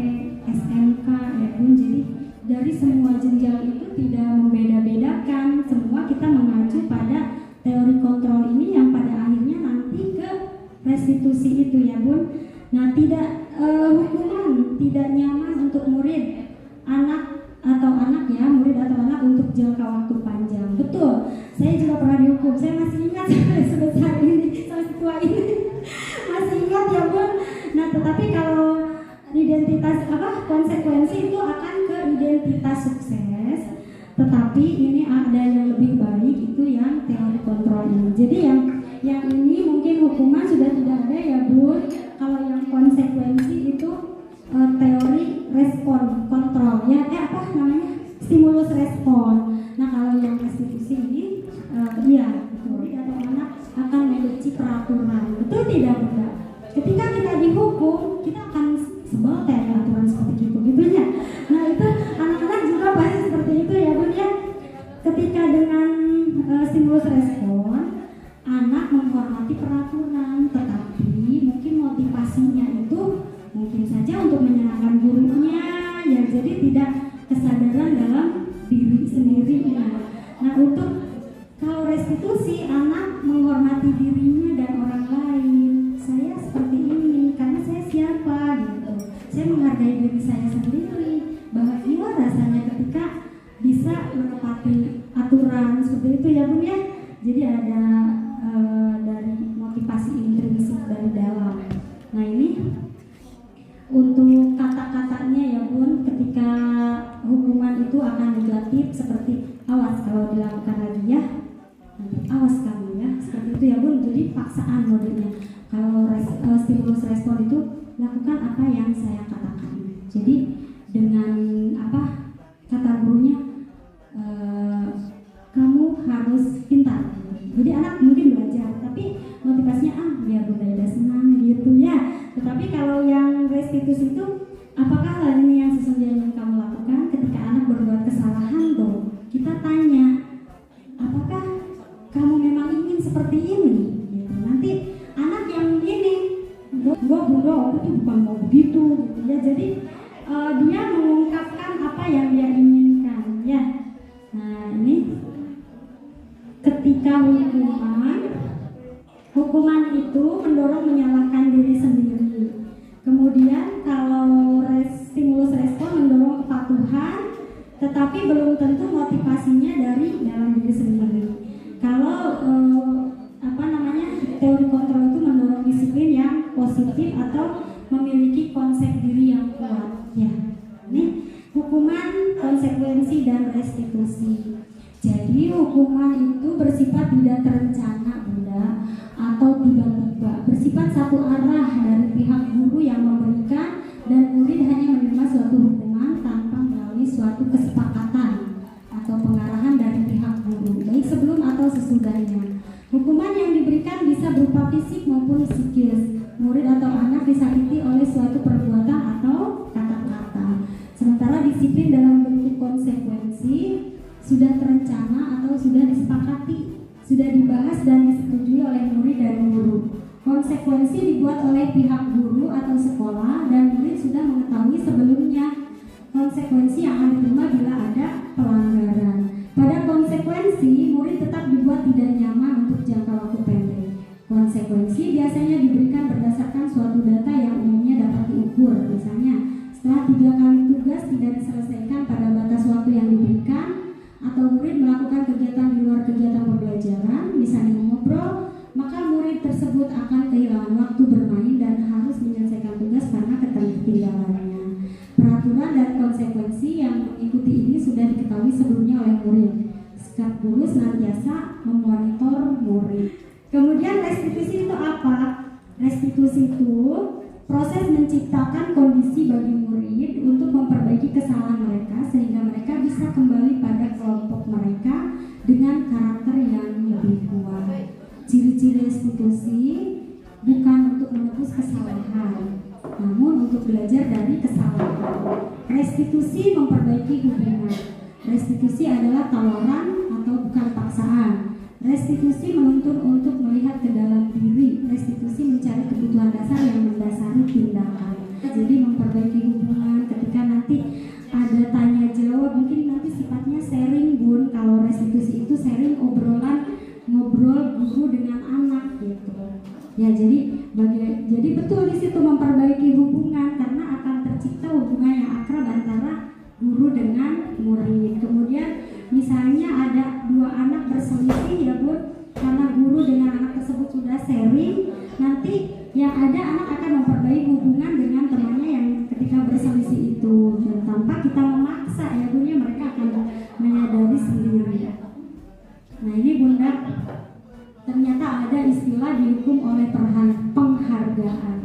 SMK ya Bun. Jadi dari semua jenjang itu tidak membeda-bedakan, semua kita mengacu pada teori kontrol ini yang pada akhirnya nanti ke restitusi itu ya Bun. Nah tidak hukuman tidak nyaman untuk murid murid atau anak untuk jangka waktu panjang. Betul, saya juga pernah dihukum. Saya masih ingat sebesar ini, sampai tua ini masih ingat ya Bun. Nah tetapi kalau konsekuensi itu akan ke identitas sukses. Tetapi ini ada yang lebih baik, itu yang teori kontrol ini. Jadi yang ini mungkin hukuman sudah tidak ada ya Bun. Kalau yang konsekuensi itu teori respon kontrol ya, stimulus respon. Nah kalau yang restitusi ini murid atau anak akan membenci peraturan. Betul tidak Bunda? Ketika kita dihukum, kita akan sebel kayak aturan seperti itu gitu ya. Nah itu anak-anak juga pasti seperti itu ya Bun ya. Ketika dengan stimulus respon, anak menghormati peraturan, tetapi mungkin motivasinya itu mungkin saja untuk menyenangkan gurunya ya, jadi tidak kesadaran dalam diri sendiri. Nah untuk kalau restitusi, anak menghormati dirinya dan orang lain. Saya seperti ini karena saya siapa gitu. Saya menghargai diri saya sendiri. Bahagia rasanya ketika bisa menepati aturan seperti itu ya Bun ya. Jadi ada dari motivasi intrinsik dari dalam. Nah ini untuk kata-katanya ya Bun, ketika hukuman itu akan negatif seperti awas kalau dilakukan lagi ya, nanti awas kamu ya, seperti itu ya Bun. Jadi paksaan modelnya. Kalau stimulus respon itu lakukan apa yang saya katakan. Jadi dengan kata gurunya kamu harus pintar. Jadi anak mungkin belajar, tapi motivasinya biar Bunda udah senang gitu ya. Tetapi kalau yang restitusi itu, apakah hal ini yang sesungguhnya ingin kamu lakukan? Ketika anak berbuat kesalahan tuh, kita tanya, apakah kamu memang ingin seperti ini? Gitu. Nanti anak yang ini, Bunda, aku tuh bukan mau begitu gitu ya. Jadi dia mengungkapkan apa yang dia inginkan ya. Nah ini ketika hukuman itu mendorong menyalahkan diri sendiri. Kemudian kalau stimulus respon mendorong kepatuhan, tetapi belum tentu motivasinya dari dalam diri sendiri. Kalau teori kontrol itu mendorong disiplin yang positif atau memiliki konsep diri yang kuat. Ya, ini hukuman, konsekuensi dan restitusi. Jadi hukuman itu bersifat tidak terencana Bunda, atau tiba-tiba, bersifat satu arah dari pihak guru yang memberikan, dan murid hanya menerima suatu hukuman tanpa melalui suatu kesepakatan atau pengarahan dari pihak guru, baik sebelum atau sesudahnya. Hukuman yang diberikan bisa berupa fisik maupun psikis. Murid atau anak disakiti oleh suatu perbuatan atau kata-kata. Sementara disiplin dalam bentuk konsekuensi sudah terencana atau sudah disepakati, sudah dibahas dan disetujui oleh murid dan guru. Konsekuensi dibuat oleh pihak guru atau sekolah dan murid sudah mengetahui sebelumnya konsekuensi yang akan diterima bila ada pelanggaran. Pada konsekuensi, murid tetap dibuat tidak nyaman untuk jangka waktu pendek. Konsekuensi biasanya diberikan berdasarkan suatu data yang umumnya dapat diukur. Misalnya, setelah 3 kali tugas tidak diselesaikan pada batas waktu yang diberikan, atau murid melakukan kegiatan di luar kegiatan pembelajaran, misalnya mengobrol, maka murid tersebut akan kehilangan waktu bermain dan harus menyelesaikan tugas karena ketertinggalannya. Peraturan dan konsekuensi yang mengikuti ini sudah diketahui sebelumnya oleh murid. sikap guru senantiasa memonitor murid. Kemudian restitusi itu apa? Restitusi itu proses menciptakan kondisi bagi murid untuk memperbaiki kesalahan mereka sehingga mereka bisa kembali pada kelompok mereka dengan karakter yang lebih kuat. Ciri-ciri restitusi bukan untuk menebus kesalahan, namun untuk belajar dari kesalahan. Restitusi memperbaiki hubungan. Restitusi adalah tawaran atau bukan paksaan. Restitusi menuntun untuk melihat ke dalam diri. Restitusi mencari kebutuhan dasar yang mendasari tindakan. Jadi memperbaiki hubungan ketika nanti ada tanya jawab, mungkin nanti sifatnya sharing bun. Kalau restitusi itu sharing ngobrol guru dengan anak gitu. Ya jadi betul di situ memperbaiki hubungan karena akan tercipta hubungan yang akrab antara guru dengan murid. Kemudian misalnya ada dua anak berselisih ya bun, karena guru dengan anak tersebut sudah sharing, nanti yang ada anak akan memperbaiki hubungan dengan temannya yang ketika berselisih itu, dan tanpa kita memaksa ya bun, ya mereka akan menyadari sendiri. Nah ini bunda, ternyata ada istilah dihukum oleh penghargaan.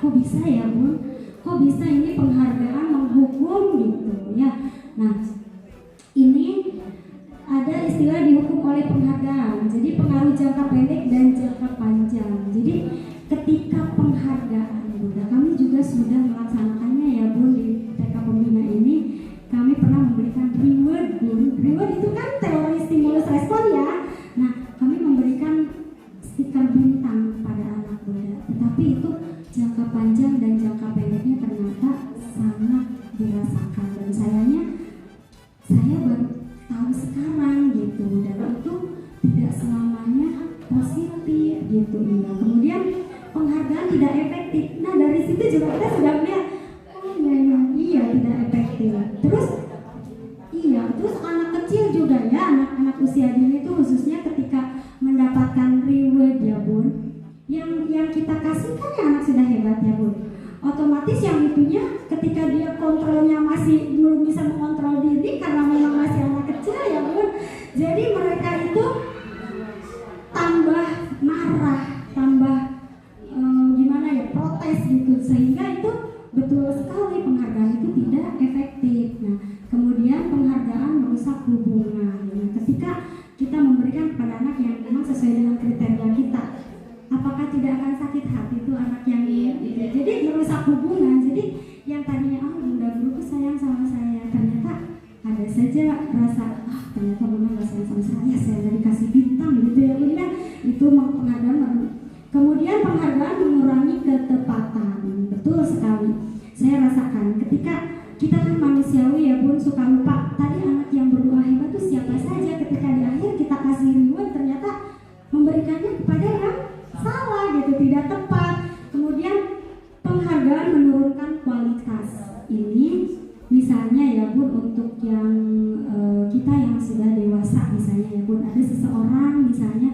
Kok bisa ya bun? Kok bisa ini penghargaan menghukum gitu ya? Nah ini ada istilah dihukum oleh penghargaan. Jadi pengaruh jangka pendek dan jangka panjang. Jadi ketika penghargaan bunda, kami juga sudah melaksanakannya ya bun di TK Pembina ini. Kami pernah memberikan reward bun. Reward itu kan teori stimulus respon ya. Nah kami memberikan stiker bintang pada anak bunda, tetapi itu jangka panjang dan jangka pendeknya ternyata sangat dirasakan, dan sayangnya saya baru tahu sekarang gitu, dan itu tidak selamanya positif gitu ya. Kemudian penghargaan tidak efektif. Nah dari situ juga kita sudah melihat iya tidak efektif. Terus anak kecil juga ya, anak-anak usia dini itu khususnya ketika mendapatkan reward ya bun, yang kita kasih kan ya anak sudah hebat ya bun, otomatis yang itunya ketika dia kontrolnya masih belum bisa mengontrol diri karena memang masih anak kecil ya bun, jadi mereka itu tambah marah, tambah gimana ya, protes gitu, sehingga itu betul sekali penghargaan itu tidak efektif. Nah kemudian penghargaan merusak hubungan. Nah, ketika kita memberikan kepada anak yang memang sesuai dengan kriteria kita, apakah tidak akan sakit hati itu anak yang ini? Jadi merusak hubungan. Jadi yang tadinya bunda guruku sayang sama saya, ternyata ada saja rasa ternyata memang gak sayang sama saya dari kasih bintang gitu ya bunda. Itu penghargaan. Kemudian penghargaan mengurangi ketepatan. Betul sekali. Saya rasakan ketika kita kan manusiawi ya bun, suka lupa. Tadi anak yang berdoa hebat itu siapa saja, ketika di akhir kita kasih reward ternyata memberikannya kepada yang salah gitu, tidak tepat. Kemudian penghargaan menurunkan kualitas. Ini misalnya ya bun, untuk yang kita yang sudah dewasa misalnya ya bun, ada seseorang misalnya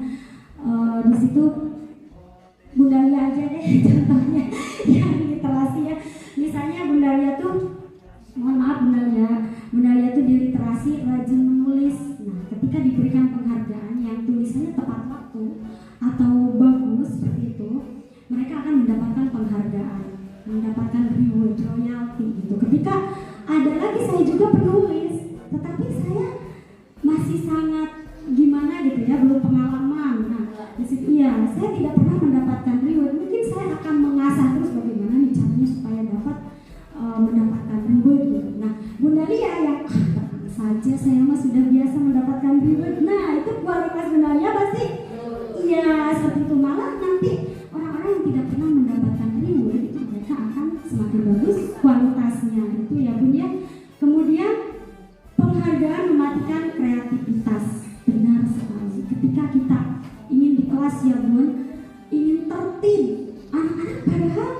di situ Bunda Lia aja deh contohnya yang literasi ya. Misalnya Bunda Lia tuh, mohon maaf Bunda Lia tuh di literasi rajin menulis. Nah ketika diberikan penghargaan yang tulisannya tepat waktu atau bagus seperti itu, mereka akan mendapatkan penghargaan, mendapatkan reward, royalty gitu. Ketika ada lagi saya juga penulis, tetapi saya masih sangat gimana gitu ya, belum pengalaman. Nah disitu ya saya tidak pernah mendapatkan reward. Mungkin saya akan mengasah terus bagaimana nih caranya supaya dapat mendapatkan reward gitu. Nah Bunda Lia yang saja saya mah sudah biasa mendapatkan reward. Nah itu kualitas Bunda Lia pasti ya seperti itu. Malah nanti orang-orang yang tidak pernah mendapatkan reward itu mereka akan semakin bagus kualitasnya itu ya Bun ya. Kemudian penghargaan mematikan kreativitas. Benar sekali. Ketika kita ingin di kelas ya Bun, ingin tertib, anak-anak padahal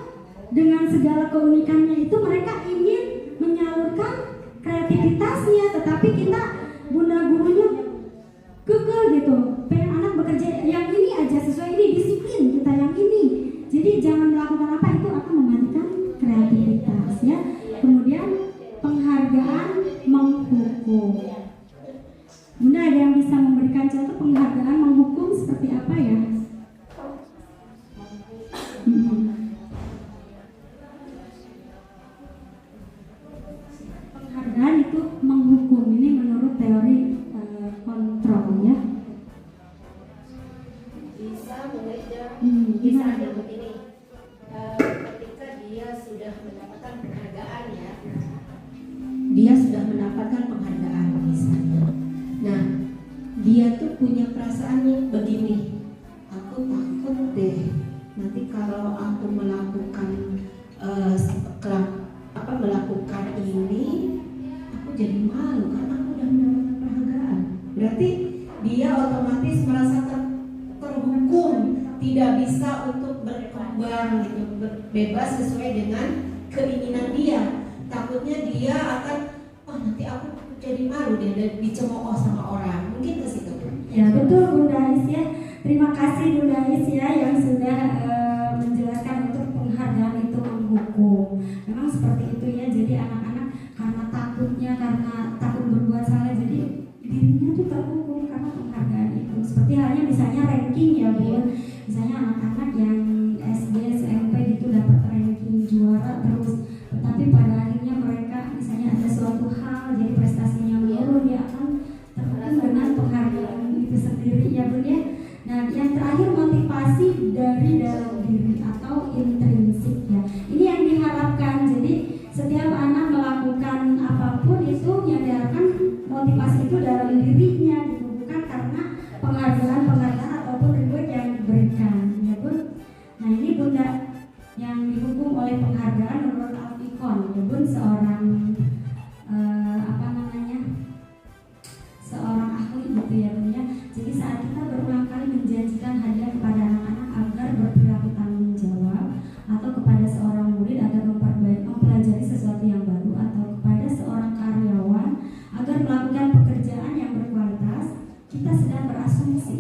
dengan segala keunikannya itu mereka ingin menyalurkan kreativitasnya, tetapi kita bunda gurunya kekeh gitu, pengen anak bekerja yang ini aja, sesuai ini, disiplin kita yang ini. Jadi jangan melakukan apa, itu akan mematikan kreativitas ya. Kemudian penghargaan menghukum. Bunda ada yang bisa baca tuh penghargaan menghukum seperti apa ya? Penghargaan itu menghukum, ini menurut teori kontrol ya. Bisa mengejar, Gimana? misalnya begini, ketika dia sudah mendapatkan penghargaan ya, dia sudah mendapatkan penghargaan misalnya. Nah, dia tuh punya perasaan begini, aku takut deh nanti kalau aku melakukan melakukan ini, aku jadi malu karena aku udah mendapatkan penghargaan. Berarti dia otomatis merasa terhukum, tidak bisa untuk berkembang gitu, bebas sesuai dengan keinginan dia. Takutnya dia akan, oh nanti aku jadi malu deh dan dicemooh sama orang. Mungkin ke situ. Ya betul Bunda Ais ya. Terima kasih Bunda Ais ya yang sudah menjelaskan untuk penghargaan itu menghukum. Memang seperti itu ya. Jadi anak-anak karena takutnya, karena takut berbuat salah, jadi dirinya tuh terhukum karena penghargaan itu. Seperti halnya misalnya ranking ya Bu. Misalnya anak-anak yang SD, SMP gitu dapat ranking juara terus, tetapi pada akhirnya mereka misalnya ada suatu hal jadi prestasinya menurun, dia akan terhukum dengan penghargaan itu sendiri ya Bun ya. Nah yang terakhir motivasi dari dalam diri atau intrinsik ya. Ini yang diharapkan. Jadi setiap anak melakukan apapun itu yang diharapkan motivasi itu dalam dirinya gitu, bukan karena penghargaan ataupun reward yang diberikan ya Bun. Nah ini Bunda yang dihukum oleh penghargaan menurut Alfikon ya Bun, seorang seorang ahli gitu ya Bun ya. Jadi saat kita berulang kali menjanjikan hadiah kepada anak-anak agar berperilaku tanggung jawab, atau kepada seorang murid agar mempelajari sesuatu yang baru, atau kepada seorang karyawan agar melakukan pekerjaan yang berkualitas, kita sedang berasumsi.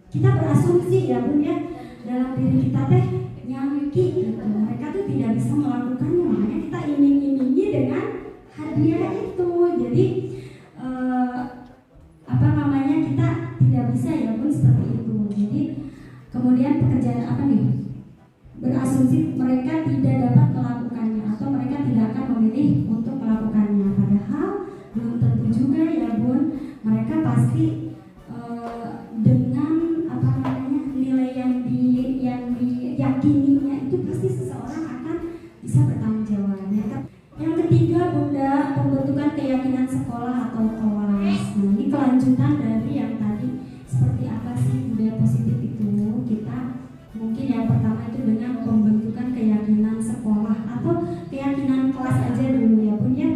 Kita berasumsi ya Bun ya, dalam diri kita teh nyangki gitu. Mereka tuh tidak bisa melakukannya, makanya kita iming-imingi dengan hadiah itu. Jadi kita tidak bisa ya Bun seperti itu. Jadi kemudian pekerjaan apa nih? Berasumsi mereka tidak dapat melakukannya atau mereka tidak akan memilih untuk melakukannya. Padahal belum tentu juga ya Bun. Mereka pasti dengan nilai yang diyakininya itu pasti seseorang akan bisa bertanggung jawab. Yang ketiga Bunda, pembentukan keyakinan sekolah atau kelas. Nah ini kelanjutan dari yang tadi, seperti apa sih budaya positif itu. Kita mungkin yang pertama itu dengan pembentukan keyakinan sekolah atau keyakinan kelas aja dulu ya Bun ya.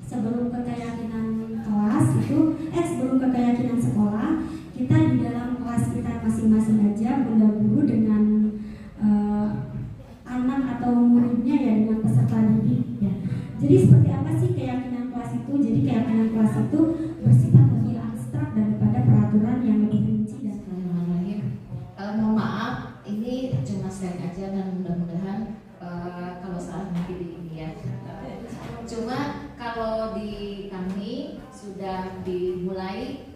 Sebelum ke keyakinan kelas itu, sebelum ke keyakinan sekolah, kita di dalam kelas kita masing-masing aja Bunda guru dengan anak atau muridnya ya, dengan peserta didik ya. Jadi seperti apa sih keyakinan kelas itu? Jadi keyakinan kelas itu bersifat lebih abstrak daripada peraturan yang lebih rinci dan mohon maaf, ini cuma slide aja dan mudah-mudahan kalau salah nanti di ini ya. Cuma kalau di kami sudah dimulai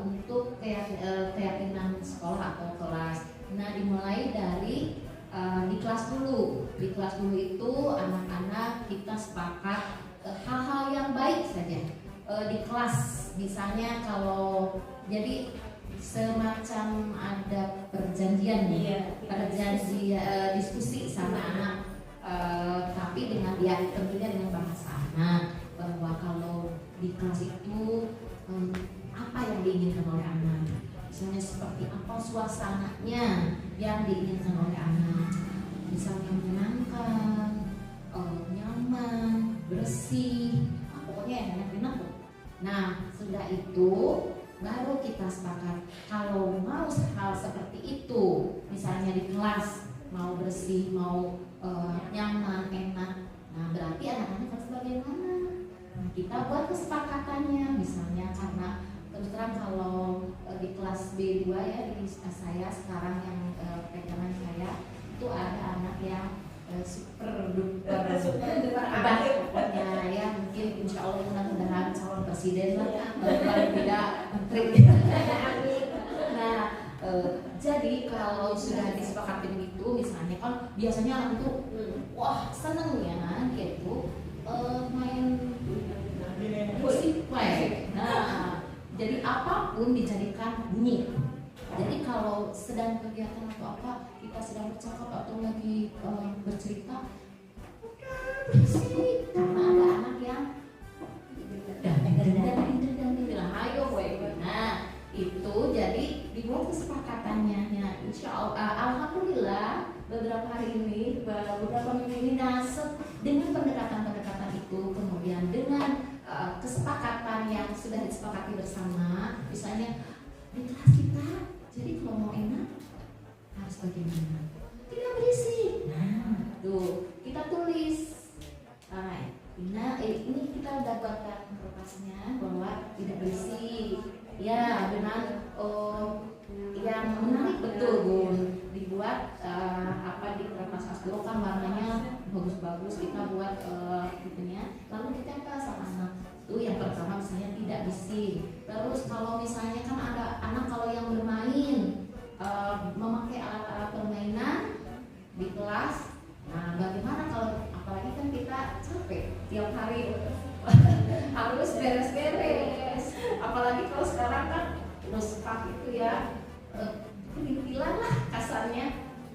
untuk keyakinan sekolah atau kelas. Nah dimulai dari di kelas dulu. Di kelas dulu itu anak-anak kita sepakat hal-hal yang baik saja di kelas. Misalnya kalau jadi semacam ada perjanjian perjanji diskusi sama anak, tapi dengan tentunya dengan bahasa anak, bahwa kalau di kelas itu apa yang diinginkan oleh anak, misalnya seperti apa suasananya yang diinginkan oleh anak, misalnya menyenangkan, nyaman, bersih, pokoknya yang enak-enak tuh. Nah sudah itu baru kita sepakat kalau mau hal seperti itu, misalnya di kelas mau bersih, mau nyaman, enak, nah berarti anak-anak harus bagaimana? Nah, kita buat kesepakatannya, misalnya karena terus terang kalau di kelas B2 ya di saya sekarang yang pegangan saya itu ada anak yang super duper hebat pokoknya ya, mungkin insya Allah mudah-mudahan calon presiden lah, paling tidak menteri. biasanya anak itu wah seneng ya gitu main musik play. Nah, jadi apapun dijadikan bunyi. Jadi kalau sedang kegiatan atau apa, kita sedang bercakap atau lagi bercerita, berisik karena ada anak yang bilang ayo weh. Nah itu jadi dibuat kesepakatannya. Nah, insya Allah, alhamdulillah beberapa hari ini, beberapa minggu ini dengan pendekatan itu, kemudian dengan kesepakatan yang sudah disepakati bersama, misalnya di kelas kita, jadi kalau mau enak harus bagaimana? Tidak berisik. Nah, tuh kita tulis. Nah, ini kita udah buatkan kertasnya bahwa tidak berisik. Ya, dengan yang menarik betul Bun. Dibuat di kertas asbro kan warnanya bagus-bagus, kita buat gitunya. Lalu ditempel sama anak. Itu yang pertama misalnya tidak berisik. Terus kalau misalnya kan ada anak kalau yang bermain memakai alat-alat permainan di kelas. Nah, bagaimana kalau apalagi kan kita capek tiap hari harus beres-beres. Apalagi kalau sekarang kan muspak itu ya perintilan lah kasarnya,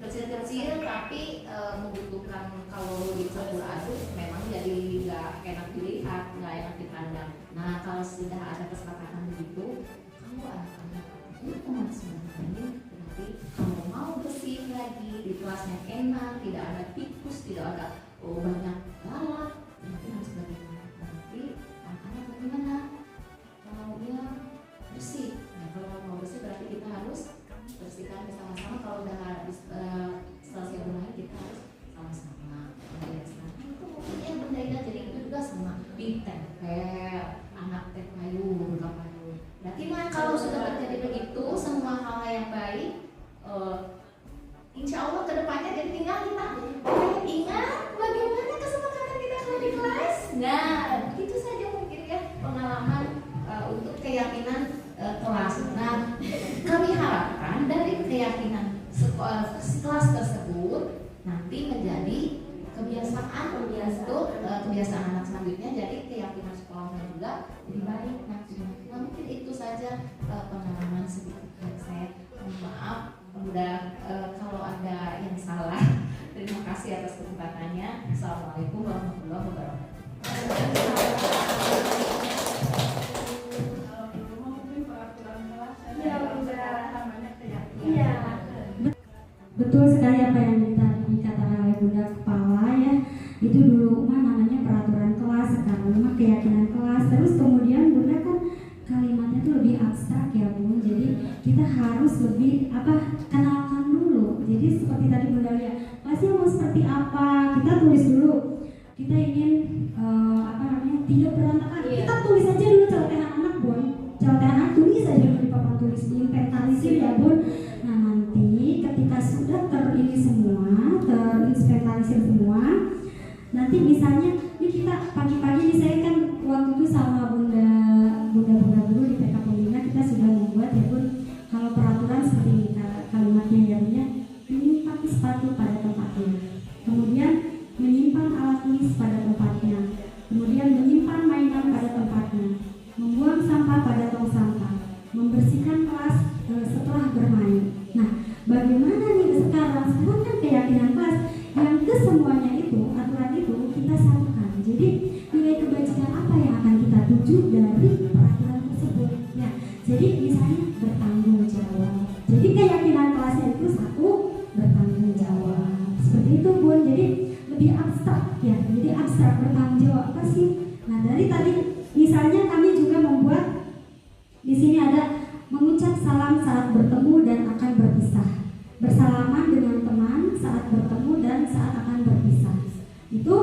kecil-kecil tapi membutuhkan kalau dicampur aduk memang jadi nggak enak dilihat, nggak enak dipandang. Nah kalau sudah ada kesepakatan begitu, kalau anak-anak itu masih bermain, berarti kalau mau bersih lagi di kelasnya enak, tidak ada tikus, tidak ada banyak lalat, berarti harus bagaimana? Berarti anak-anak bagaimana? Maunya bersih. Nah kalau mau bersih berarti kita harus bersihkan bersama-sama. Kalau udah selesai bermain kita harus sama-sama membereskan. Itu mungkin benda indah, jadi itu juga sama ditempel anak teh payung, buka payung. Berarti mah kalau sudah terjadi begitu semua hal yang baik, insya Allah kedepannya jadi tinggal kita ingat bagaimana kesepakatan kita kalau di kelas. Nah itu saja mungkin ya pengalaman untuk keyakinan kelas. Nah kami harapkan dari keyakinan kelas tersebut nanti menjadi kebiasaan untuk kebiasaan anak selanjutnya, jadi keyakinan sekolahnya juga lebih baik. Nah mungkin itu saja pengalaman sedikit dari saya. Maaf udah kalau ada yang salah. Terima kasih atas kesempatannya. Assalamualaikum warahmatullahi wabarakatuh. Iya, betul sekali apa yang dikatakan oleh Bunda Kepala ya. Itu dulu mah namanya peraturan kelas, sekarang mah keyakinan kelas. Terus kemudian Bunda kan kalimatnya tuh lebih abstrak ya Bun. Jadi kita harus lebih kenalkan dulu. Jadi seperti tadi Bunda lihat, kelasnya mau seperti apa? Kita tulis dulu. Kita ingin tidak berantakan. Kita tulis aja dulu celotehan anak Bun. Celotehan anak tulis aja dulu di papan tulis, diinventarisir ya Bun. Nah nanti ketika sudah terinventarisir semua, nanti misalnya ini kita pagi-pagi nih, saya kan waktu itu sama bunda guru di PK Pembina kita sudah membuat ya Bun, kalau peraturan seperti ini kalimatnya ya Bun ya, menyimpan sepatu pada tempatnya, kemudian menyimpan alat tulis pada tempatnya, kemudian menyimpan mainan pada tempatnya, membuang sampah pada tong sampah, membersihkan kelas setelah bermain. Nah, bagaimana nih sekarang kan keyakinan kelas yang kesemuanya itu, aturan itu kita satukan. Jadi nilai kebajikan apa yang akan kita tuju dari peraturan tersebut? Ya, jadi misalnya bertanggung jawab. Jadi keyakinan kelasnya itu satu, bertanggung jawab. Seperti itu Bun. Jadi lebih abstrak ya. Jadi abstrak bertanggung jawab apa sih? Nah dari tadi misalnya kami juga membuat di sini ada mengucap salam saat bertemu dan akan berpisah, bersalaman dengan teman saat bertemu dan saat akan berpisah. Itu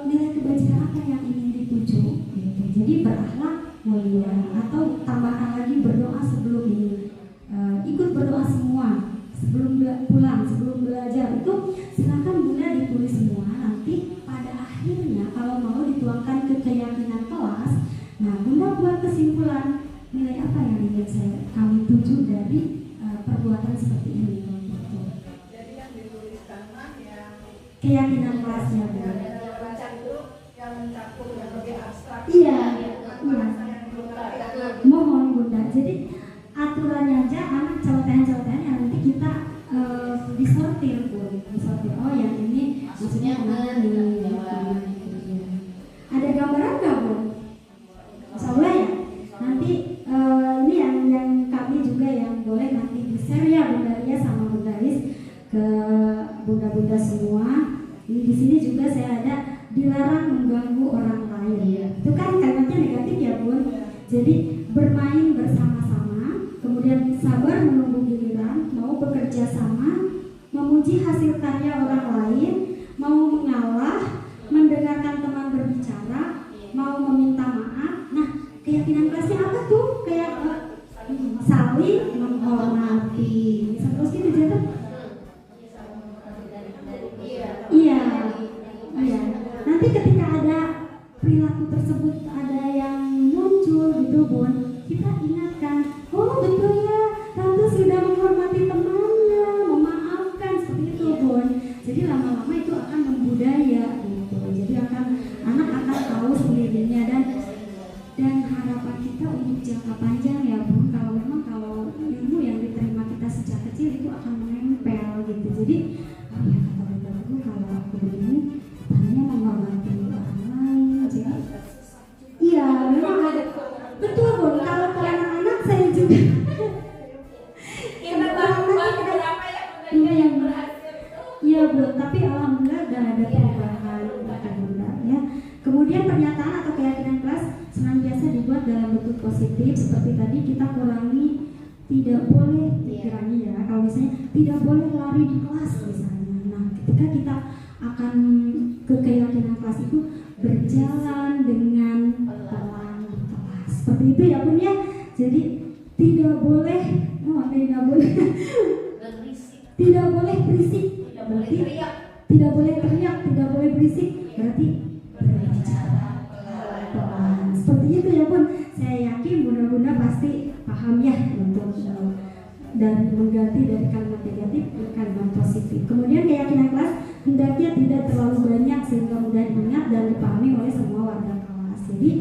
nilai kebajikan apa yang ingin dituju gitu. Jadi berakhlak mulia, atau tambahkan lagi berdoa sebelum ini, ikut berdoa semua sebelum pulang, sebelum belajar. Itu silakan Bunda ditulis semua. Nanti pada akhirnya kalau mau dituangkan ke keyakinan kelas, nah Bunda buat kesimpulan nilai apa yang ingin kami tuju dari perbuatan seperti ini. Jadi yang ditulis keyakinan kelasnya, Bu. yang mencakup yang lebih abstrak. Iya. Mohon Bunda. Jadi aturannya aja anak celotehan-celotehan yang nanti kita disortir, Bu. Disortir. Oh, yang ini maksudnya ini. Ada gambaran nggak, Bu? Insya Allah ya. Nanti ini yang kami juga yang boleh nanti di-share ya Bunda Ria sama Bunda Ris ke bunda-bunda semua. Ini di sini juga saya ada dilarang mengganggu orang lain. Itu kan kalimatnya negatif ya, Bun. Jadi bermain bersama-sama, kemudian sabar menunggu giliran, mau bekerja sama, memuji hasil karya orang lain, mau mengalah, mendengarkan teman berbicara, mau meminta maaf. Nah, keyakinan kelasnya apa tuh? Kayak saling menghormati. Terus gitu jadi. Iya. Iya. Nanti ketika ada perilaku tersebut ada yang muncul gitu, Bun, kita ingatkan, oh betul ya, tante sudah menghormati temannya, memaafkan, seperti itu, Bun. Jadi lama-lama itu akan membudaya gitu. Jadi anak akan tahu sendirinya dan harapan kita untuk jangka panjang ya, Bun. Kalau ilmu yang diterima kita sejak kecil itu akan menempel gitu. Jadi oh ya, kata betul kalau aku begini tandanya menghormati orang lain. Jadi iya, memang ada betul, Bun. Kalau ke anak-anak saya juga iya, Bun, tapi alhamdulillah udah ada perubahan Bunda ya. Kemudian pernyataan atau keyakinan kelas senantiasa dibuat dalam bentuk positif, seperti tadi kita kurangi tidak boleh pikirannya ya. Kalau misalnya tidak boleh lari di kelas misalnya. Nah, ketika kita akan ke keyakinan kelas itu berjalan dengan pelan di kelas. Seperti itu ya, Bun ya. Jadi tidak boleh tidak boleh berisik. Berarti tidak boleh teriak, tidak boleh berisik. Berarti berbicara pelan. Seperti itu ya, Bun. Saya yakin bunda-bunda pasti paham ya untuk dan mengganti dari kalimat negatif ke kalimat positif. Kemudian keyakinan kelas hendaknya tidak terlalu banyak sehingga mudah diingat dan dipahami oleh semua warga kelas. Jadi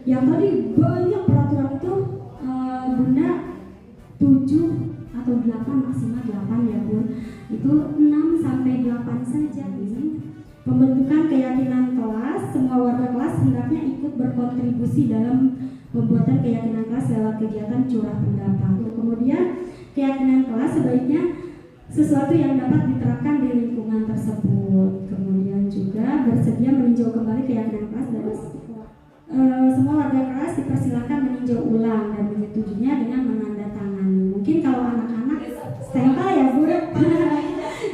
yang tadi banyak peraturan itu Bunda 7 atau 8, maksimal 8 ya, Bun. Itu 6 sampai 8 saja ini. Pembentukan keyakinan kelas, semua warga kelas hendaknya ikut berkontribusi dalam pembuatan keyakinan kelas lewat kegiatan curah pendapat. Kemudian keyakinan kelas sebaiknya sesuatu yang dapat diterapkan di lingkungan tersebut. Kemudian juga bersedia meninjau kembali keyakinan kelas dari semua warga kelas dipersilakan meninjau ulang dan menyetujuinya dengan menandatangani. Mungkin kalau anak-anak stempel ya, Bu.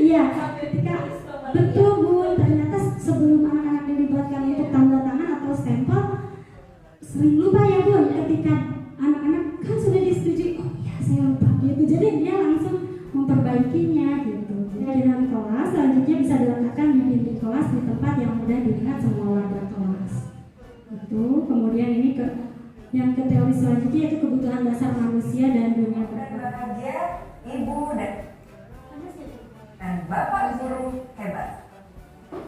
Iya, ketika betul, Bu, ternyata sebelum anak-anak dilibatkan untuk tanda tangan atau stempel sering lupa ya, Bu. Ketika anak-anak kan sudah disetujui, oh ya saya lupa gitu. Jadi dia langsung memperbaikinya gitu. Keyakinan kelas selanjutnya bisa diletakkan di dinding kelas di tempat yang mudah dilihat semua warga kelas. Itu kemudian ini yang ke teori selanjutnya yaitu kebutuhan dasar manusia dan dunia berbahagia ibu dan bapak guru hebat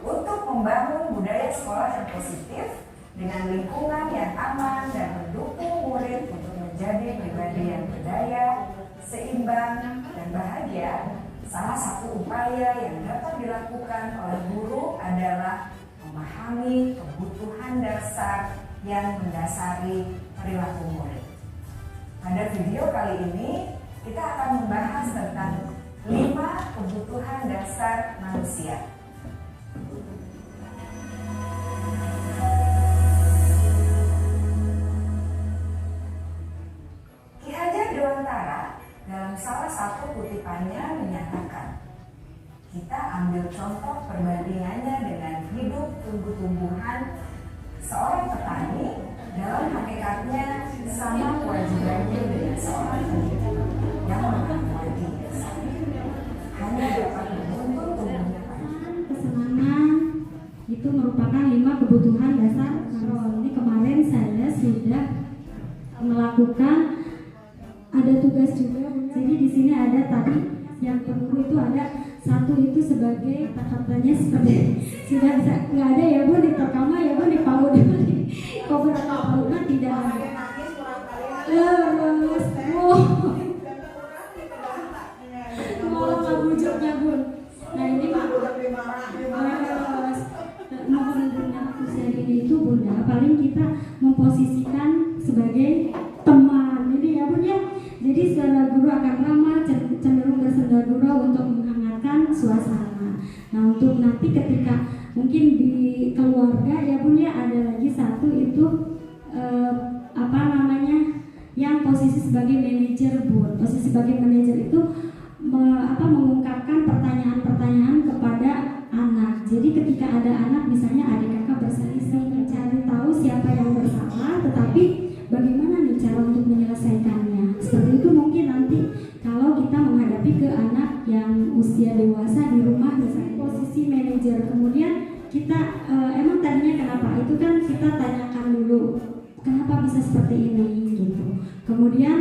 untuk membangun budaya sekolah yang positif dengan lingkungan yang aman dan mendukung murid untuk menjadi pribadi yang berdaya, seimbang dan bahagia. Salah satu upaya yang dapat dilakukan oleh guru adalah memahami kebutuhan dasar yang mendasari perilaku murid. Pada video kali ini kita akan membahas tentang 5 kebutuhan dasar manusia. Ki Hajar Dewantara dalam salah satu kutipannya menyatakan, kita ambil contoh perbandingannya dengan hidup tumbuh-tumbuhan. Seorang petani dalam hakikatnya sama kewajibannya dengan seorang pendidik yang mengamati desa. Hanya dapat menuntun tumbuhnya padi. Kesenangan itu merupakan 5 kebutuhan dasar. Ini kemarin saya sudah melakukan ada tugas juga. Jadi di sini ada tadi yang perlu itu ada satu itu sebagai kata-katanya seperti sudah nggak ada ya Bu di Tokama ya Bu di PAUD di cover atau PAUD tidak ada. Terus malah nggak bujuknya Bun. Nah ini Pak mohon Bunda usia dini itu Bunda paling kita memposisikan sebagai teman ini ya Bun ya. Jadi senda guru akan ramah cenderung bersenda gurau untuk menghangatkan suasana. Nah untuk nanti ketika mungkin di keluarga ya Bun ya ada lagi satu itu yang posisi sebagai manajer Bun. Posisi sebagai manajer itu mengungkapkan pertanyaan-pertanyaan kepada anak. Jadi ketika ada anak misalnya adik kakak berselisih mencari tahu siapa yang bersalah, tetapi bagaimana nih cara untuk menyelesaikannya. Seperti itu mungkin nanti kalau kita menghadapi ke anak yang usia dewasa di rumah misalnya posisi manajer. Kemudian kita emang tadinya kenapa? Itu kan kita tanyakan dulu kenapa bisa seperti ini gitu. Kemudian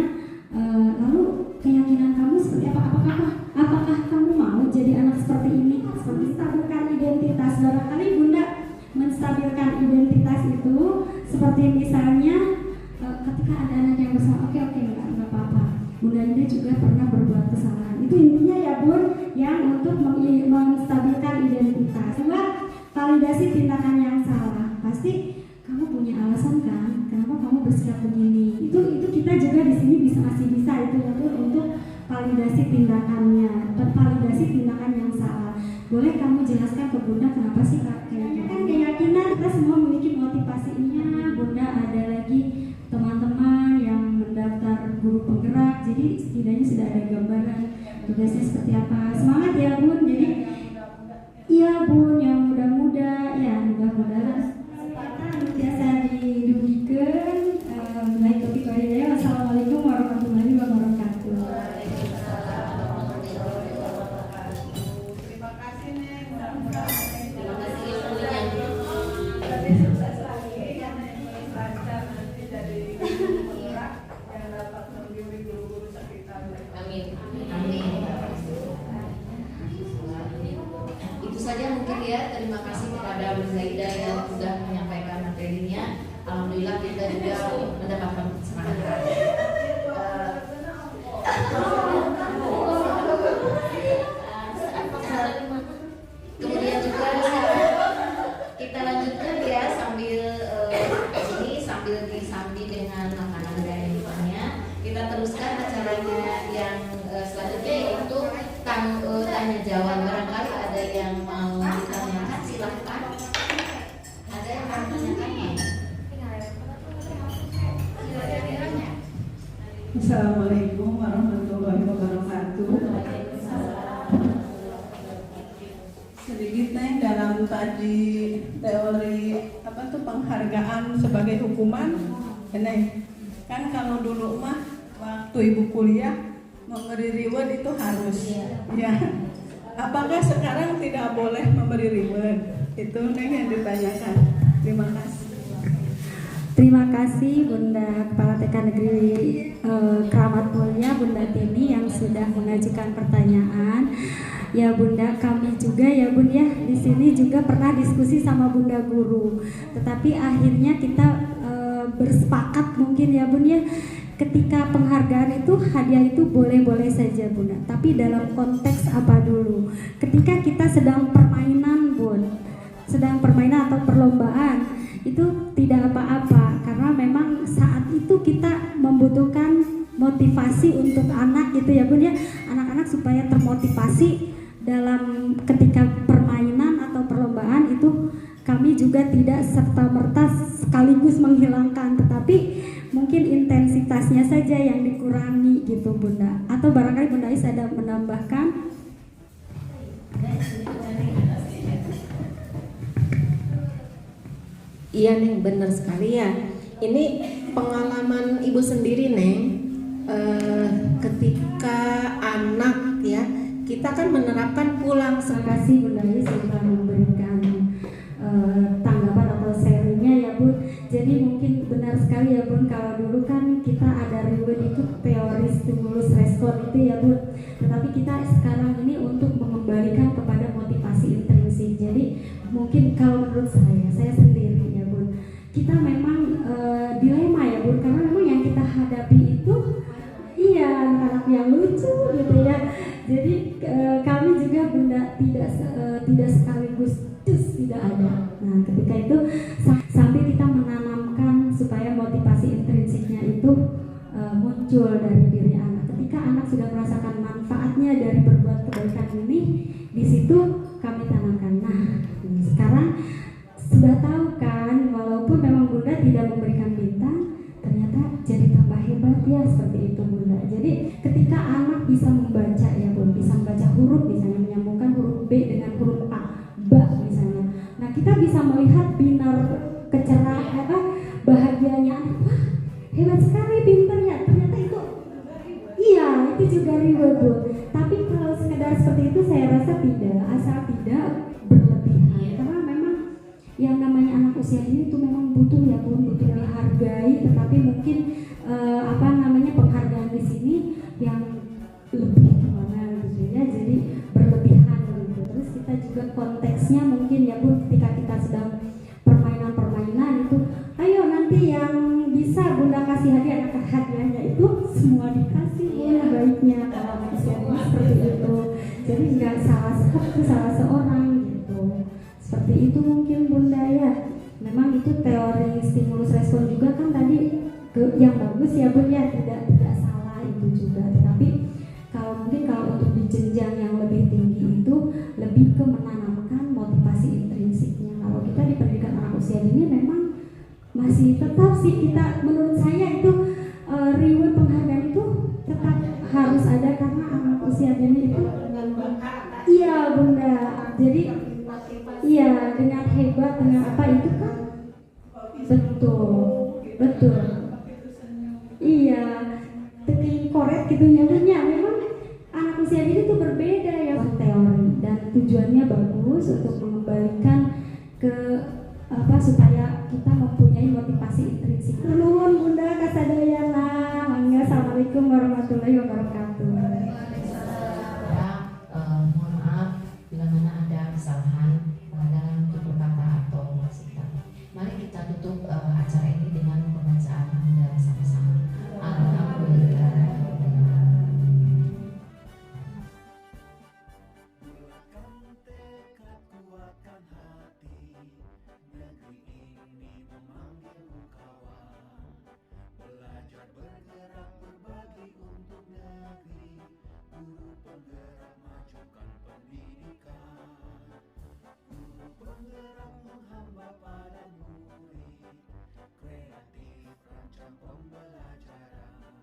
lalu keyakinan kamu seperti apa? Apakah kamu mau jadi anak seperti ini? Seperti stabilkan identitas. Barangkali Bunda menstabilkan identitas itu seperti misalnya ketika ada anak yang bersalah, oke nggak apa-apa. Bunda ini juga pernah berbuat kesalahan. Itu intinya ya Bun, yang untuk menstabilkan identitas. Coba validasi tindakan yang salah. Pasti kamu punya alasan kan? Kenapa kamu bersikap begini? Itu kita juga di sini masih bisa itu ya Bun untuk validasi tindakannya, validasi tindakan yang salah. Boleh kamu jelaskan ke Bunda kenapa sih kayaknya kan keyakinan kita semua memiliki motivasinya. Bunda ada lagi teman-teman yang mendaftar guru penggerak, jadi setidaknya sudah ada gambaran tugasnya seperti apa. Semangat ya Bun. Jadi iya Bun, yang muda-muda ya mudah-mudahan biasa didugikan. Baik, topik ya. Wassalamualaikum warahmatullahi wabarakatuh. Terima kasih Neng. Terima kasih ilmunya. Tapi sukses lagi yang lancar nanti jadi guru penggerak yang dapat membimbing guru-guru sekitar. Amin. Amin. Itu saja mungkin ya. Terima kasih kepada Bu Zaida yang sudah menyampaikan materinya. Alhamdulillah kita juga mendapatkan semangat. Kemudian juga kita lanjutkan ya sambil disambi dengan makanan dan minumannya. Kita teruskan acaranya yang selanjutnya yaitu tanya jawab. Barangkali ada yang mau ditanyakan, silahkan. Ada yang mau ditanyakan? Assalamualaikum warahmatullahi wabarakatuh. Sedikit Neng dalam tadi teori penghargaan sebagai hukuman. Neng, kan kalau dulu mah waktu ibu kuliah memberi reward itu harus. Ya. Apakah sekarang tidak boleh memberi reward? Itu Neng yang ditanyakan. Terima kasih. Terima kasih Bunda Kepala TK Negeri Keramat Mulia Bunda Tini yang sudah mengajukan pertanyaan. Ya Bunda, kami juga ya Bun ya di sini juga pernah diskusi sama Bunda Guru. Tetapi akhirnya kita bersepakat mungkin ya Bun ya, ketika penghargaan itu hadiah itu boleh-boleh saja Bunda. Tapi dalam konteks apa dulu? Ketika kita sedang permainan Bun, sedang permainan atau perlombaan itu tidak apa-apa karena memang saat itu kita membutuhkan motivasi untuk anak gitu ya Bun ya, anak-anak supaya termotivasi dalam ketika permainan atau perlombaan itu. Kami juga tidak serta-merta sekaligus menghilangkan, tetapi mungkin intensitasnya saja yang dikurangi gitu Bunda. Atau barangkali Bunda Is ada menambahkan. Iya Neng, benar sekali ya. Ini pengalaman ibu sendiri Neng. Ketika anak ya, kita kan menerapkan pulang. Terima kasih Bunda Is sudah memberikan tanggapan atau sharingnya ya Bun. Jadi mungkin benar sekali ya Bun, kalau dulu kan kita ada reward itu teori stimulus respon itu ya Bun. Tetapi kita sekarang ini untuk mengembalikan kita memang dilema ya Bun, karena memang yang kita hadapi itu iya anak-anak yang lucu gitu ya. Jadi kami juga Bunda tidak sekaligus tidak ada. Nah ketika itu sambil kita menanamkan supaya motivasi intrinsiknya itu muncul dari diri anak. Ketika anak sudah merasakan manfaatnya dari berbuat kebaikan ini, di situ kami tanamkan. Nah sekarang sudah tahu kan, walaupun memang Bunda tidak memberikan bintang, ternyata jadi tambah hebat ya, seperti itu Bunda. Jadi ketika anak bisa membaca ya Bun, bisa membaca huruf misalnya, menyambungkan huruf B dengan huruf A, ba misalnya. Nah kita bisa melihat binar kecerahan bahagianya anak, wah hebat sekali pinternya, ternyata itu iya itu juga reward Bun. Tapi kalau sekedar seperti itu saya rasa tidak, asal tidak berlebihan, karena memang yang namanya anak usia ini tuh memang butuh ya Bun, butuh dihargai, tetapi mungkin penghargaan di sini yang lebih gimana gitu ya, jadi berlebihan gitu. Terus kita juga konteksnya mungkin ya Bun, ketika kita sedang permainan itu, ayo nanti yang bisa Bunda kasih hadiah, anak hadiahnya itu semua dikasih ya baiknya kalau anak usia ini seperti itu. Jadi nggak salah satu, salah seorang gitu. Seperti itu mungkin Bunda ya. Memang itu teori stimulus respon juga kan tadi yang bagus ya Bun ya, tidak salah itu juga. Tetapi kalau untuk di jenjang yang lebih tinggi itu lebih ke menanamkan motivasi intrinsiknya. Kalau kita di pendidikan anak usia dini memang masih tetap sih kita, menurut saya itu reward penghargaan itu tetap harus ada, karena anak usia dini itu iya Bunda. Jadi iya dengan hebat, dengan apa itu kan betul iya teking korek gitu nyamanya. Memang anak usia ini tuh berbeda ya teori, dan tujuannya bagus untuk mengembalikan ke supaya kita mempunyai motivasi intrinsik. Nuhun Bunda kasadayana. Mangga, assalamualaikum warahmatullahi wabarakatuh. Mohon maaf bila mana ada kesalahan dalam tutur kata atau maksud kami. Mari kita tutup acara ini dengan pembacaan hamdalah sama-sama. Alhamdulillah. Bulatkan tekad, kuatkan hati, negeri ini memanggilmu kawan. Belajar bergerak berbagi untuk negeri, guru penggerak majukan pendidikan. Guru penggerak menghamba pada murid, kreatif rancang pembelajaran.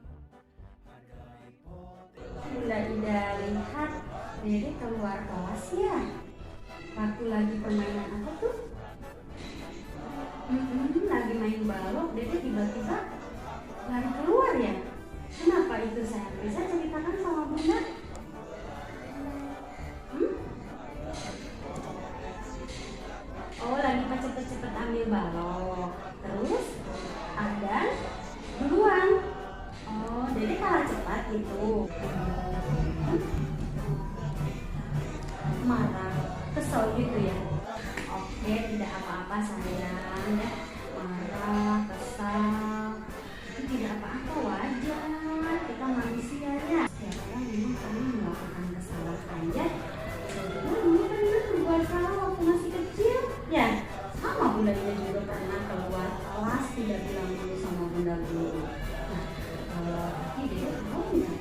Hargai potensi. Bunda Ida lihat Dede keluar kelas ya, waktu lagi permainan apa tuh? Lagi main balok, Dede tiba-tiba lari keluar ya. Kenapa itu saya bisa ceritakan sama Bunda? Oh lagi cepet-cepet ambil balok, terus ada duluan. Oh Dede kalah cepat gitu. Marah, kesel gitu ya. Oke, tidak apa-apa sayang ya. Marah, kesal, itu tidak apa-apa, wajar. Kita manusia ya. Setiap orang memang kami melakukan kesalahan ya. Bunda kan berbuat salah waktu masih kecil ya. Sama Bunda Ida juga pernah keluar kelas tidak bilang dulu sama Bunda guru. Nah, kalau Dede tahu nggak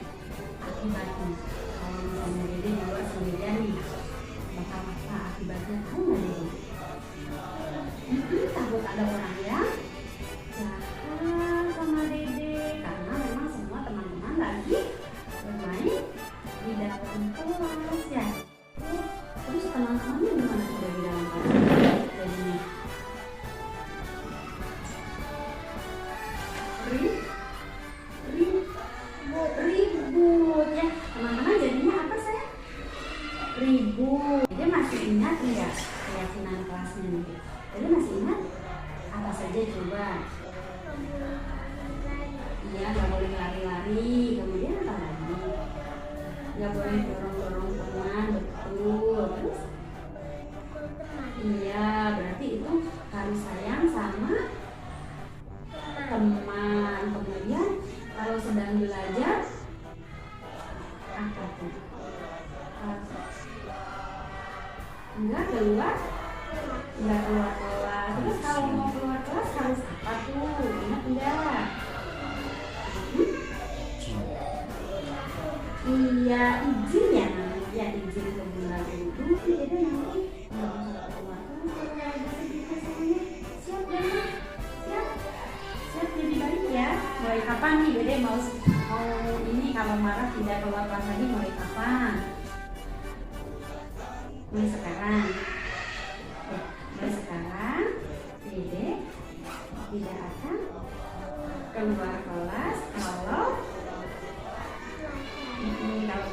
akibatnya? Kalau misalnya Dede di luar sendirian nih, bakal apa akibatnya, tahu nggak Dede? Takut ada orang yang jahat sama Dede, karena memang semua teman-teman lagi bermain di dalam kelas ya. Terus teman-temannya gimana sudah di dalam kelas? Jadinya ribut ya teman-teman, jadinya apa saya? Ribut. Jadi masih ingat nggak keyakinan kelasnya nih? Jadi masih ingat apa saja coba? Iya, nggak boleh lari-lari. Kemudian apa lagi? Nggak boleh dorong-dorong teman, betul. Terus? Iya, berarti itu harus sayang sama keluar? Nggak keluar kelas. Terus kalau mau keluar kelas harus apa tuh? Ingat enggak? Iya, izin ya namanya. Ya, izin ke Bunda Guru. Jadi nanti kalau keluar kelas ada sedikit sayangnya. Siap ya, Ma? Siap? Siap jadi baik ya? Mulai kapan nih Dede mau ini kalau marah tidak keluar kelas lagi mulai kapan? Mulai sekarang. Ya, mulai sekarang Dede tidak akan keluar kelas kalau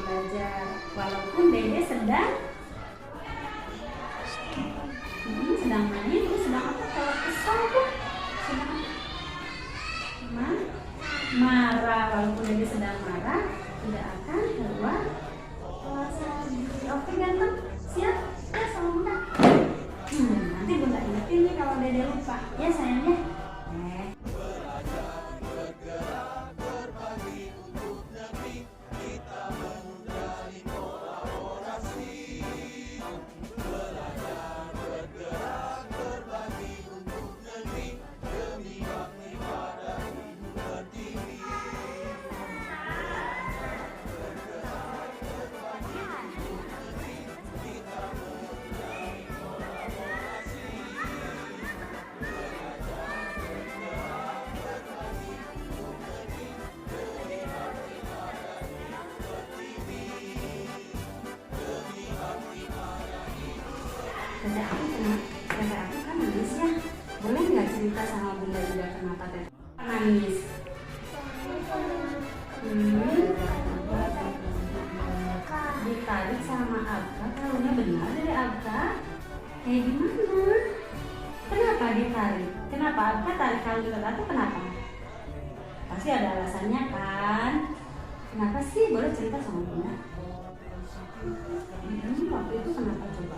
belajar, walaupun Dede sedang main, itu sedang apa? Kalau kesal tuh sedang marah, walaupun Dede sedang marah tidak akan keluar kelas lagi. Oke ganteng, siap? Ya sama Bunda. Nanti Bunda ingetin nih kalau Dede lupa ya sayangnya. Dada aku kan nangis ya. Boleh nggak cerita sama Bunda Ida kenapa Dada nangis? Ditarik sama Abka, kalungnya benar dari Abka? Kayak gimana? Kenapa ditarik? Kenapa Abka tarik kalung Dada tuh kenapa? Pasti ada alasannya kan? Kenapa sih? Boleh cerita sama Bunda? Waktu itu kenapa coba?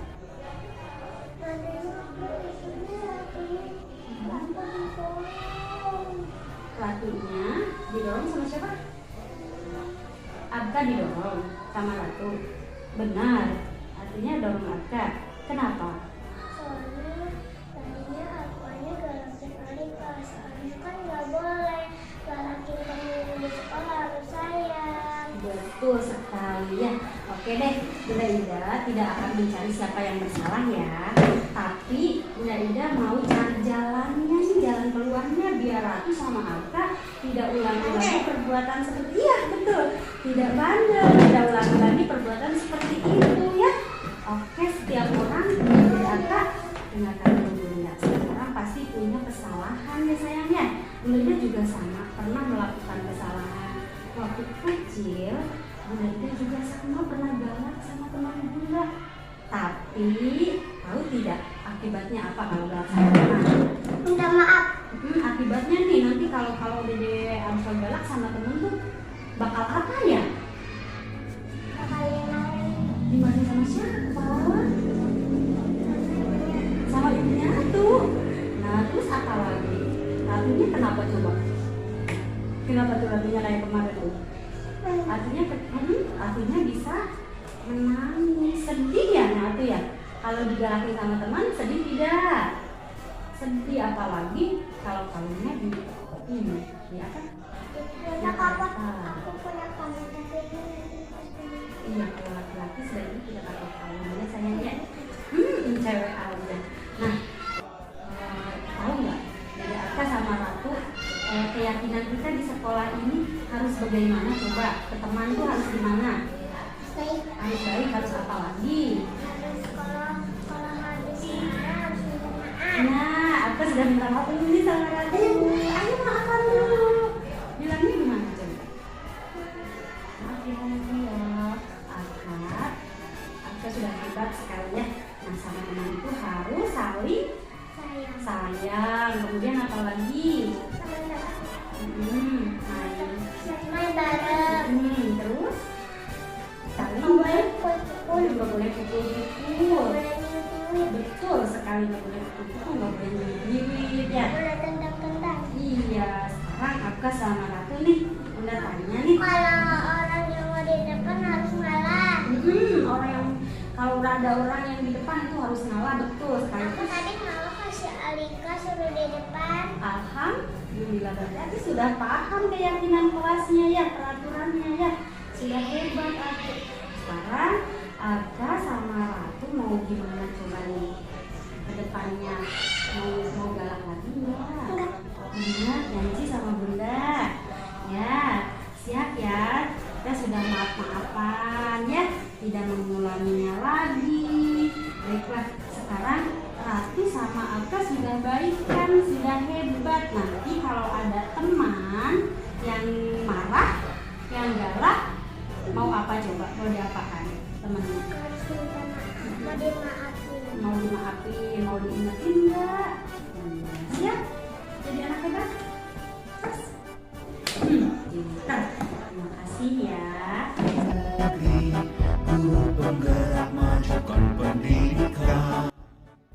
Ratunya didorong sama siapa? Abka didorong sama Ratu. Benar, artinya dorong Abka. Kenapa? Soalnya tadinya Abkanya galak sekali Kak. Soalnya kan nggak boleh galakin temen di sekolah, harus sayang. Betul sekali ya. Oke deh, Bunda Ida tidak akan mencari siapa yang bersalah ya. Tapi Bunda Ida mau cari jalannya nih, jalan keluarnya biar Ratu sama Abka tidak ulang-ulangi perbuatan seperti betul. Tidak bandel, tidak ulang-ulangi perbuatan seperti itu ya. Oke, setiap orang dari Abka dengarkan dulu Bunda. Setiap orang pasti punya kesalahan ya sayangnya. Bunda Ida juga sama, pernah melakukan kesalahan. Waktu kecil, Bunda Ida juga sama pernah galak sama teman Bunda. Tapi tahu tidak akibatnya apa kalau galak sama teman? Minta maaf. Akibatnya nih nanti kalau Dede harus galak sama temen tuh bakal apa ya? Bakal Dimarahin sama siapa? Sama ibunya tuh. Nah terus apa lagi? Ratunya kenapa coba? Kenapa tuh ratunya kayak kemarin tuh? Artinya bisa menangis, sedih ya Ratu ya. Kalau digalakin sama teman sedih tidak? Sedih apalagi kalau kalungnya di apa? Punya kapak. Aku punya kalung Iya, kalau laki-laki sebaiknya tidak pakai kalungnya sayangnya. Cewek aja. Nah, tahu nggak? Dari Abka sama Ratu, keyakinan kita di sekolah ini harus bagaimana? Coba ke teman tuh harus gimana? baik. Harus baik, harus apa lagi? Harus kalau habis marah harus minta maaf. Nah, Abka sudah minta maaf ini sama Ratu. Ayo maafkan dulu. Bilangnya gimana coba? Maaf ya Ratu ya. Abka sudah hebat sekali ya. Nah, sama teman itu harus saling sayang. Kemudian apa lagi? Main bareng. Terus saling Boleh juga boleh pukul-pukul. Betul sekali, nggak boleh pukul, nggak boleh nyuit ya. Boleh tendang-tendang. Iya, sekarang Abka sama Ratu nih udah tanya nih. Kalau orang yang mau di depan harus ngalah. Orang yang kalau ada orang yang di depan itu harus ngalah, betul sekali. Aku tadi malah kasih Alika suruh di depan. Alhamdulillah, berarti sudah paham keyakinan kelasnya ya, peraturannya ya. Sudah hebat aku. Sekarang Aka sama Ratu mau gimana coba nih ke depannya? Mau galak lagi ya? Enggak, janji sama Bunda. Ya, siap ya. Kita sudah maaf-maafan ya, tidak mengulanginya lagi. Baiklah, sekarang Ratu sama Aka sudah baikan, sudah hebat. Nanti kalau ada teman yang marah, yang galak, mau apa coba? Mau diapakan temennya? Harus minta maaf, mau dimaafin. Mau dimaafin, mau diingetin